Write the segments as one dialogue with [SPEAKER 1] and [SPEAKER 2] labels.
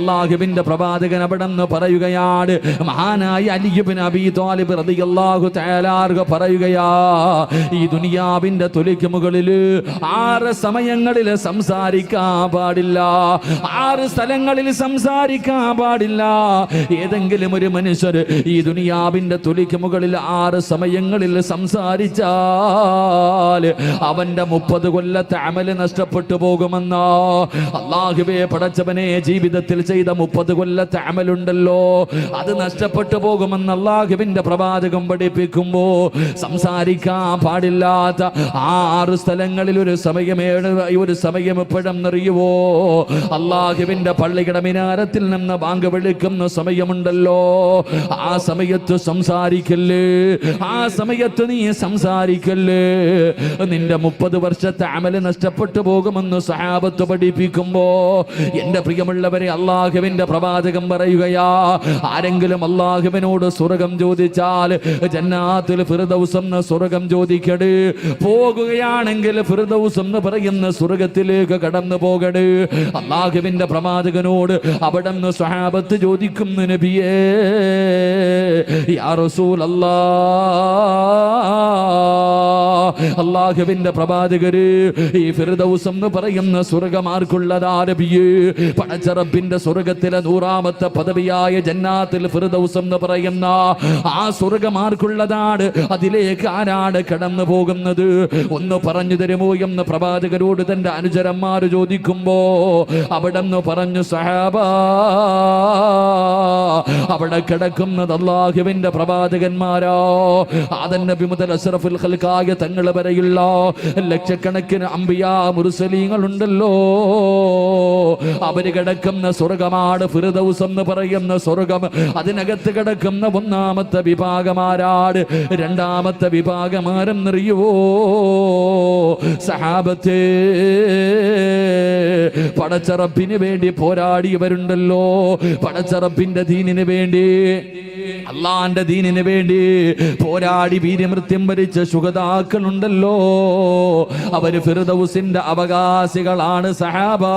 [SPEAKER 1] അല്ലാഹുവിന്റെ പ്രവാചകൻ അവിടെന്ന് പറയുകയാണ്, മഹാനായ അലി ഇബ്നു അബീ ത്വാലിബ് റളിയല്ലാഹു തആല അൻഹു പറയുകയാ, ഈ ദുനിയാവിന്റെ തൊലിക്ക് മുകളിൽ 6 സമയങ്ങളിൽ സംസാരിക്കാൻ പാടില്ല, 6 സ്ഥലങ്ങളിൽ സംസാരിക്കാൻ പാടില്ല. ഏതെങ്കിലും ഒരു മനുഷ്യർ ഈ ദുനിയാവിന്റെ തൊലിക്ക് മുകളിൽ 6 സമയങ്ങളിൽ സംസാരിച്ചാൽ അവന്റെ 30 കൊല്ലത്തെ അമല് നഷ്ടപ്പെട്ടു പോകുമെന്നോ. അല്ലാഹുവേ പടച്ചവനെ, ജീവിതത്തിൽ ചെയ്ത 30 കൊല്ലത്തെ അമലുണ്ടല്ലോ, അത് നഷ്ടപ്പെട്ടു പോകുമെന്ന് അല്ലാഹുവിന്റെ പ്രവാചകൻ പഠിപ്പിക്കുമ്പോ സംസാരിക്കാൻ പാടില്ലാത്ത 6 സ്ഥലങ്ങളിൽ ഒരു സമയം എപ്പോഴെന്നറിയുവോ? അല്ലാഹുവിന്റെ പള്ളിയുടെ മിനാരത്തിൽ നിന്ന് ബാങ്ക് വിളിക്കുന്ന സമയമുണ്ടല്ലോ, ആ സമയത്ത് സംസാരിക്കല്ലേ, ആ സമയത്ത് നീ സംസാരിക്കല്ലേ, നിന്റെ 30 വർഷത്തെ അമല് നഷ്ടപ്പെട്ടു പോകുമെന്ന് സഹാബത്ത് പഠിപ്പിക്കുമ്പോ, എന്റെ പ്രിയമുള്ളവരെ, അല്ലാഹുവിന്റെ പ്രവാചകൻ പറയുകയാ, ആരെങ്കിലും അല്ലാഹുവിനോട് സ്വർഗം ചോദിച്ചാൽ ജന്നാത്തുൽ ഫിർദൗസ് എന്ന സ്വർഗം ചോദിക്കട്, പോകുകയാണെങ്കിൽ ഫിർദൗസ് എന്ന് പറയുന്ന സ്വർഗത്തിലേക്ക് കടന്നു പോകട്. അല്ലാഹുവിന്റെ പ്രവാചകനോട് അവിടുന്ന് സ്വഹാബത്ത് ചോദിക്കുന്നു, നബിയേ യാ റസൂലല്ലാഹ്, അല്ലാഹുവിന്റെ പ്രവാചകര്, ഈ ഫിർദൗസ് എന്ന് പറയുന്ന സ്വർഗമാർക്കുള്ളതാ നബിയേ? പടച്ച റബ്ബിന്റെ സ്വർഗത്തിലെ 100ാമത്തെ പദവിയായ ജന്നാത്തുൽ ഫിർദൗസ് എന്ന് പറയുന്ന ആ സ്വർഗമാർക്കുള്ളതാണ്, അതിലേക്ക് ആരാണ് കടന്നു പോകുന്നത്? ഒന്ന് പറഞ്ഞു തരുമോ എന്ന് പ്രവാചകരോട് തന്റെ അനുചരന്മാർ ചോദിക്കുമ്പോ അവിടെന്ന് പറഞ്ഞു, സഹാബാ, അവിടെ കിടക്കുന്നത് അല്ലാഹുവിന്റെ പ്രവാചകന്മാരോ, ആദം നബി മുതൽ അഷ്റഫുൽ ഖൽഖായ തങ്ങൾ വരെയുള്ള ലക്ഷക്കണക്കിന് അംബിയാ മുർസലീങ്ങൾ ഉണ്ടല്ലോ, അവര് കിടക്കുന്ന സ്വർഗമാണ് ഫിർദൗസ് എന്ന് പറയുന്ന സ്വർഗം. അതിനകത്ത് കിടക്കുന്ന 1ാമത്തെ വിഭാഗമാരാട്, 2ാമത്തെ വിഭാഗമാരെന്നറിയുവോ? സഹാബത്തേ, പടച്ച റബ്ബിന് വേണ്ടി പോരാടിയവരുണ്ടല്ലോ, പടച്ച റബ്ബിന്റെ ദീനിന് വേണ്ടി, അള്ളാന്റെ ദീനിന് വേണ്ടി പോരാടി വീര്യമൃത്യം വരിച്ച ശുഹദാക്കളുണ്ടല്ലോ, അവര് ഫിർദൗസിന്റെ അവകാശികളാണ് സഹാബാ.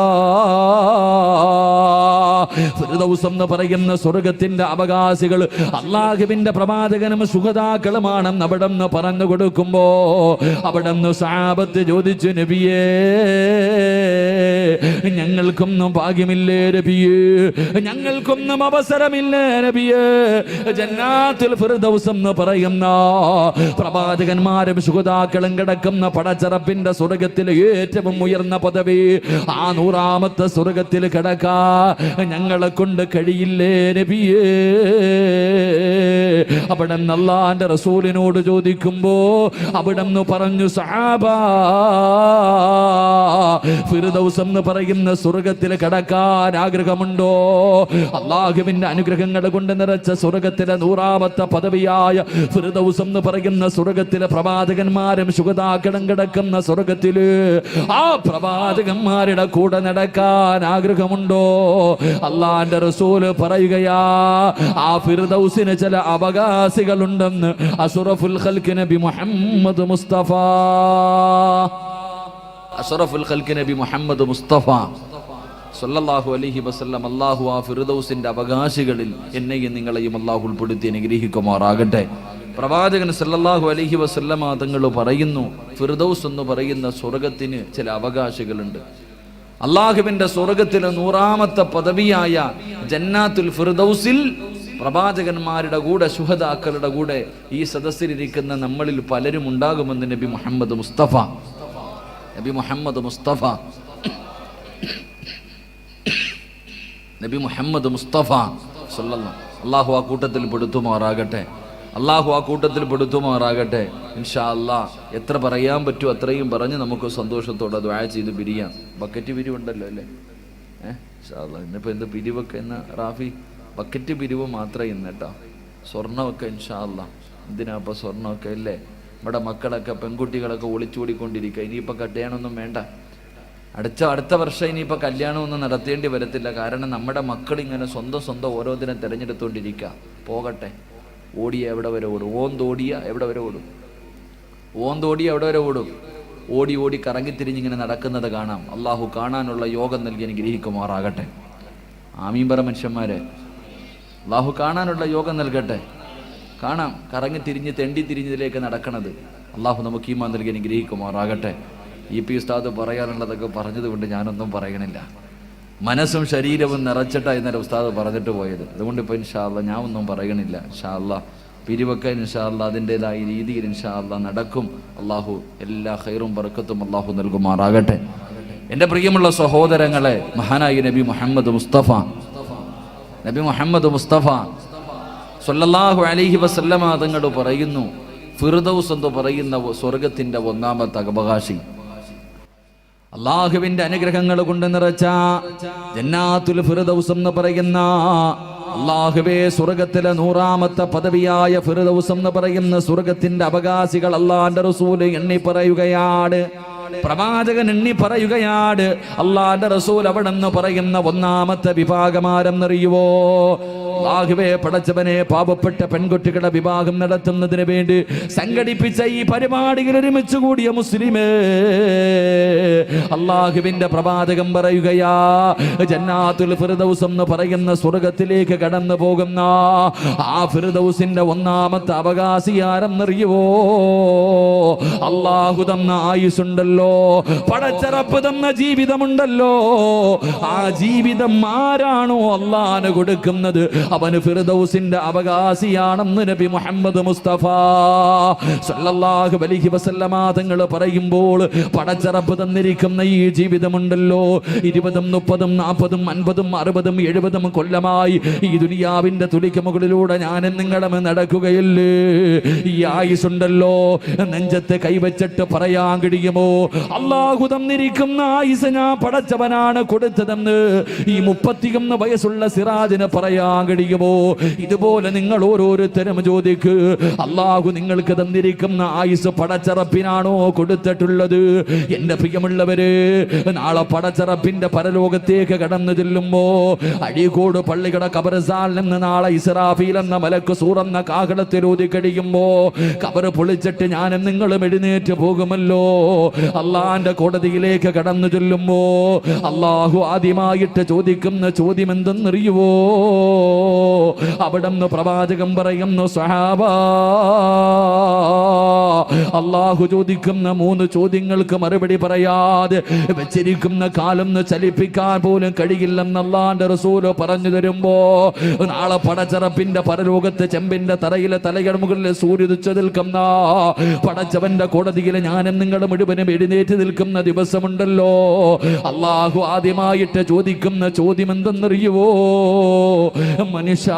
[SPEAKER 1] ഫിർദൗസ് എന്ന് പറയുന്ന സ്വർഗത്തിന്റെ അവകാശികൾ അല്ലാഹുവിന്റെ പ്രവാചകനും ശുഹദാക്കളുമാണെന്ന് അവിടെന്ന് പറഞ്ഞു കൊടുക്കുമ്പോ അവിടെന്ന് സഹാബത്ത് ചോദിച്ചു, നബിയേ ഞങ്ങൾക്കൊന്നും ഭാഗ്യമില്ലേ നബിയേ, ഞങ്ങൾക്കൊന്നും അവസരമില്ലേ നബിയേ? ജന്നാത്തുൽ ഫിർദൗസ് എന്ന് പറയുന്ന പ്രവാചകന്മാരും ശുഹദാക്കളും കിടക്കുന്ന പടച്ചറപ്പിന്റെ സ്വർഗത്തിലെ ഏറ്റവും ഉയർന്ന പദവി, ആ 100ാമത്തെ സ്വർഗത്തിൽ കിടക്കാ ഞങ്ങളെ കൊണ്ട് കഴിയില്ലേ നബിയേ? അവിടെ അല്ലാഹുവിന്റെ റസൂലിനോട് ചോദിക്കുമ്പോ അവിടെന്ന് പറഞ്ഞു, സഹാബാ, ഫിർദൗസ് എന്ന് പറയുന്ന സ്വർഗത്തിൽ കടക്കാൻ ആഗ്രഹമുണ്ടോ? അല്ലാഹുവിന്റെ അനുഗ്രഹങ്ങൾ കൊണ്ട് നിറച്ച സ്വർഗത്തിലെ 100ാമത്തെ പദവിയായ ഫിർദൗസ് എന്ന് പറയുന്ന സ്വർഗത്തിലെ പ്രവാചകന്മാരും ശുഹദാക്കളും കിടക്കുന്ന സ്വർഗത്തില് ആ പ്രവാചകന്മാരുടെ കൂടെ നടക്കാൻ ആഗ്രഹമുണ്ടോ? അല്ലാഹുവിന്റെ റസൂൽ പറയുകയാ, ആ ഫിർദൗസിന് ചില അവകാശികളുണ്ടെന്ന് അഷ്റഫുൽ ഖൽഖ് നബി മുഹമ്മദ് മുസ്തഫ, അഷ്റഫുൽ ഖൽഖ് നബി മുഹമ്മദ് മുസ്തഫ സല്ലല്ലാഹു അലൈഹി വസല്ലം, അല്ലാഹു ആ ഫിർദൗസിന്റെ അവകാശികളിൽ എന്നെയും നിങ്ങളെയും അല്ലാഹു ഉൾപ്പെടുത്തി അനുഗ്രഹിക്കുമാറാകട്ടെ. പ്രവാചകൻ സല്ലല്ലാഹു അലൈഹി വസല്ലം തങ്ങൾ പറയുന്നു, ഫിർദൗസ് എന്ന് പറയുന്ന സ്വർഗത്തിന് ചില അവകാശികളുണ്ട്. അല്ലാഹുവിന്റെ സ്വർഗത്തിലെ 100ാമത്തെ പദവിയായ ജന്നാത്തുൽ ഫിർദൗസിൽ പ്രവാചകന്മാരുടെ കൂടെ ശുഹദാക്കളുടെ കൂടെ ഈ സദസ്സിലിരിക്കുന്ന നമ്മളിൽ പലരും ഉണ്ടാകുമെന്ന് നബി മുഹമ്മദ് മുസ്തഫ, നബി മുഹമ്മദ് മുസ്തഫ, നബി മുഹമ്മദ് മുസ്തഫ സല്ലല്ലാഹു. അല്ലാഹു ആ കൂട്ടത്തിൽ പെടുത്തുമാറാകട്ടെ, അല്ലാഹു ആ കൂട്ടത്തിൽ പെടുത്തുമാറാകട്ടെ. ഇൻഷാ അല്ലാഹ് എത്ര പറയാൻ പറ്റുമോ അത്രയും പറഞ്ഞ് നമുക്ക് സന്തോഷത്തോടെ ദുആ ചെയ്ത് പിരിയാം. ബക്കറ്റ് പിരിവുണ്ടല്ലോ അല്ലേ? ഇൻഷാ അല്ലാഹ് ഇന്നിപ്പോൾ എന്ത് പിരിവൊക്കെ എന്ന റാഫി? ബക്കറ്റ് പിരിവ് മാത്രമേ ഇന്ന് കേട്ടോ. സ്വർണ്ണമൊക്കെ ഇൻഷാ അല്ലാഹ്, എന്തിനാ ഇപ്പോൾ സ്വർണ്ണമൊക്കെ അല്ലേ? നമ്മുടെ മക്കളൊക്കെ പെൺകുട്ടികളൊക്കെ ഒളിച്ചോടിക്കൊണ്ടിരിക്കുക. ഇനിയിപ്പോൾ കല്യാണമൊന്നും വേണ്ട, അടുത്ത വർഷം ഇനിയിപ്പോൾ കല്യാണമൊന്നും നടത്തേണ്ടി വരത്തില്ല. കാരണം നമ്മുടെ മക്കളിങ്ങനെ സ്വന്തം ഓരോന്നിനെ തിരഞ്ഞെടുത്തുകൊണ്ടിരിക്കുക. പോകട്ടെ, ഓടിയ എവിടെ വരെ ഓടും? ഓന്തോടിയ എവിടെ വരെ ഓടും? ഓന്തോടിയ എവിടെ വരെ ഓടും? ഓടി കറങ്ങിത്തിരിഞ്ഞിങ്ങനെ നടക്കുന്നത് കാണാം. അള്ളാഹു കാണാനുള്ള യോഗം നൽകി അനുഗ്രഹിക്കുമാറാകട്ടെ. ആമീൻ പറ മനുഷ്യന്മാരെ. അള്ളാഹു കാണാനുള്ള യോഗം നൽകട്ടെ. കാണാം കറങ്ങി തിരിഞ്ഞ് തെണ്ടി തിരിഞ്ഞതിലേക്ക് നടക്കണത്. അള്ളാഹു നമുക്ക് ഈമാൻ നൽകി അനുഗ്രഹിക്കുമാറാകട്ടെ. പി ഉസ്താദ് പറയാനുള്ളതൊക്കെ പറഞ്ഞതുകൊണ്ട് ഞാനൊന്നും പറയണില്ല. മനസ്സും ശരീരവും നിറച്ചിട്ടാണ് ഇന്നലെ ഉസ്താദ് പറഞ്ഞിട്ട് പോയത്. അതുകൊണ്ട് ഇപ്പോൾ ഇൻഷാ അല്ലാഹ് ഞാൻ ഒന്നും പറയണില്ല. ഇൻഷാ അല്ലാഹ് പിരിവൊക്കെ ഇൻഷാ അല്ലാഹ് അതിൻ്റെതായ രീതിയിൽ ഇൻഷാ അല്ലാഹ് നടക്കും. അള്ളാഹു എല്ലാ ഖൈറും ബർക്കത്തും അള്ളാഹു നൽകുമാറാകട്ടെ. എൻ്റെ പ്രിയമുള്ള സഹോദരങ്ങളെ, മഹാനായ നബി മുഹമ്മദ് മുസ്തഫ സ്വല്ലല്ലാഹു അലൈഹി വസല്ലമ തങ്ങൾ പറയുന്നു, ഫിർദൗസ് എന്ന് പറയുന്ന സ്വർഗത്തിൻ്റെ ഒന്നാമത്തെ അവകാശി, അള്ളാഹുവിന്റെ അനുഗ്രഹങ്ങൾ കൊണ്ട് നിറച്ച ജന്നാത്തുൽ ഫിർദൗസ് എന്ന് പറയുന്ന, അള്ളാഹുവേ സ്വർഗത്തിലെ 100ാമത്തെ പദവിയായ ഫിർദൗസ് എന്ന് പറയുന്ന സ്വർഗത്തിന്റെ അവകാശികൾ അള്ളാന്റെ റസൂല് എണ്ണി പറയുകയാണ്. പ്രവാചകൻ എണ്ണി പറയുകയാണ്. അള്ളാന്റെ റസൂൽ അവിടെ നിന്ന് പറയുന്ന 1ാമത്തെ വിഭാഗമാരെന്നറിയുവോ? അല്ലാഹുവേ പടച്ചവനെ, പാവപ്പെട്ട പെൺകുട്ടികളുടെ വിവാഹം നടത്തുന്നതിന് വേണ്ടി സംഘടിപ്പിച്ച ഈ പരിപാടിയിൽ ഒരുമിച്ച് കൂടിയ മുസ്ലിമേ, അല്ലാഹുവിന്റെ പ്രവാചകൻ പറയുകയാ, ജന്നാത്തുൽ ഫിർദൗസ് എന്ന് പറയുന്ന സ്വർഗത്തിലേക്ക് കടന്നു പോകുന്ന ആ ഫിർദൗസിന്റെ 1ാമത്തെ അവകാശി ആരെന്നറിയുവോ? അല്ലാഹു തന്ന ആയുസ്സുണ്ടല്ലോ, പടച്ചറപ്പ് തന്ന ജീവിതമുണ്ടല്ലോ, ആ ജീവിതം ആരാണോ അല്ലാഹു കൊടുക്കുന്നത് അവന് ഫിർദൗസിന്റെ അവകാശിയാണെന്ന് നബി മുഹമ്മദ് മുസ്തഫ സല്ലല്ലാഹു അലൈഹി വസല്ലമ തങ്ങൾ പറയുമ്പോൾ, പടച്ചറപ്പ് തന്നിരിക്കുന്ന ഈ ജീവിതമുണ്ടല്ലോ, 20, 30, 40, 50, 60, 70 കൊല്ലമായി ഈ ദുനിയാവിന്റെ തുലിക്ക് മുകളിലൂടെ ഞാനും നിങ്ങളും നടക്കുകയില്ലേ? ഈ ആയുസുണ്ടല്ലോ, നെഞ്ചത്ത് കൈവച്ചിട്ട് പറയാൻ കഴിയുമോ, അല്ലാഹു തന്നിരിക്കുന്ന ആയുസ് ഞാൻ പടച്ചവനാണ് കൊടുത്തതെന്ന് ഈ 31 വയസ്സുള്ള സിറാജിന് പറയാൻ കഴിയുമോ? ഇതുപോലെ നിങ്ങൾ ഓരോരുത്തരും ചോദിക്ക്, അല്ലാഹു നിങ്ങൾക്ക് തന്നിരിക്കുന്ന ആയുസ് പടച്ചറപ്പിനാണോ കൊടുത്തിട്ടുള്ളത്? എന്റെ പ്രിയമുള്ളവര്, നാളെ പടച്ചറപ്പിന്റെ പരലോകത്തേക്ക് കടന്നു ചെല്ലുമ്പോ അഴീക്കോട് പള്ളിയുടെ ഖബർസ്ഥാനിൽ നിന്ന് നാളെ ഇസ്രാഫീൽ എന്ന മലക്ക് സൂറന്ന കാഹളത്തിൽ ഊതി കഴിയുമ്പോ ഖബർ പൊളിച്ചിട്ട് ഞാനും നിങ്ങളും എഴുന്നേറ്റ് പോകുമല്ലോ. അള്ളാന്റെ കോടതിയിലേക്ക് കടന്നു ചെല്ലുമ്പോ അള്ളാഹു ആദ്യമായിട്ട് ചോദിക്കുന്ന ചോദ്യം എന്തെന്നറിയുവോ? അവിടെന്ന് പ്രവാചകൻ പറയുന്നു, സ്വഹാബാ, അള്ളാഹു ചോദിക്കുന്ന 3 ചോദ്യങ്ങൾക്ക് മറുപടി പറയാതെ വെച്ചിരിക്കുന്ന കാലം ചലിപ്പിക്കാൻ പോലും കഴിയില്ലെന്ന് അള്ളാന്റെ റസൂല് പറഞ്ഞു തരുമ്പോ, നാളെ പടച്ചറപ്പിന്റെ പരലോകത്ത് ചെമ്പിന്റെ തറയിലെ തലയുടെ മുകളിൽ സൂര്യദിച്ചു നിൽക്കുന്ന പടച്ചവന്റെ കോടതിയിൽ ഞാനും നിങ്ങളും മുഴുവനും എഴുന്നേറ്റ് നിൽക്കുന്ന ദിവസമുണ്ടല്ലോ, അള്ളാഹു ആദ്യമായിട്ട് ചോദിക്കുന്ന ചോദ്യം എന്തെന്നറിയുവോ? മനുഷ്യ,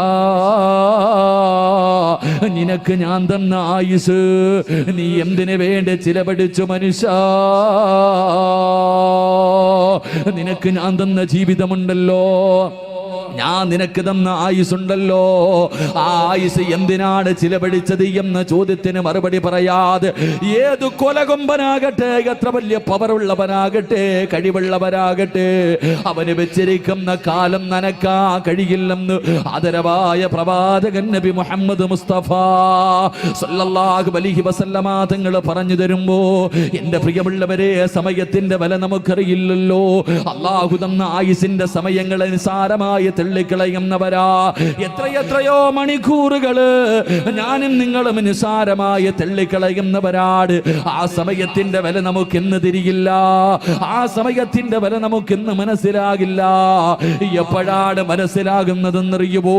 [SPEAKER 1] നിനക്ക് ഞാൻ തന്ന ആയുസ് നീ എന്തിനു വേണ്ടി ചിലവഴിച്ചു? മനുഷ്യ, നിനക്ക് ഞാൻ തന്ന ജീവിതമുണ്ടല്ലോ, ഞാൻ നിനക്ക് തന്ന ആയുസുണ്ടല്ലോ, ആ ആയുസ് എന്തിനാണ് ചിലവഴിച്ചത് എന്ന ചോദ്യത്തിന് മറുപടി പറയാതെ ഏത് കൊലകൊമ്പനാകട്ടെ, എത്ര വലിയ പവറുള്ളവനാകട്ടെ, കഴിവുള്ളവരാകട്ടെ, അവന് വെച്ചിരിക്കുന്ന കാലം നനക്കാ കഴിയില്ലെന്ന് ആദരവായ പ്രവാചകൻ നബി മുഹമ്മദ് മുസ്തഫ സല്ലല്ലാഹു അലൈഹി വസല്ലമ തങ്ങൾ പറഞ്ഞു തരുമ്പോ, എന്റെ പ്രിയമുള്ളവരെ, സമയത്തിന്റെ വില നമുക്കറിയില്ലല്ലോ. അല്ലാഹു തന്ന ആയുസിന്റെ സമയങ്ങളെ നിസാരമായി തള്ളിക്കളയുന്നവരാ. എത്രയെത്രയോ മണിക്കൂറുകള് ഞാനും നിങ്ങളും നിസാരമായി തള്ളിക്കളയുന്നവരാണ്. ആ സമയത്തിന്റെ വില നമുക്കിന്ന് തിരിയില്ല, ആ സമയത്തിന്റെ വില നമുക്കിന്ന് മനസ്സിലാകില്ല. എപ്പോഴാണ് മനസ്സിലാകുന്നതെന്നറിയുമോ?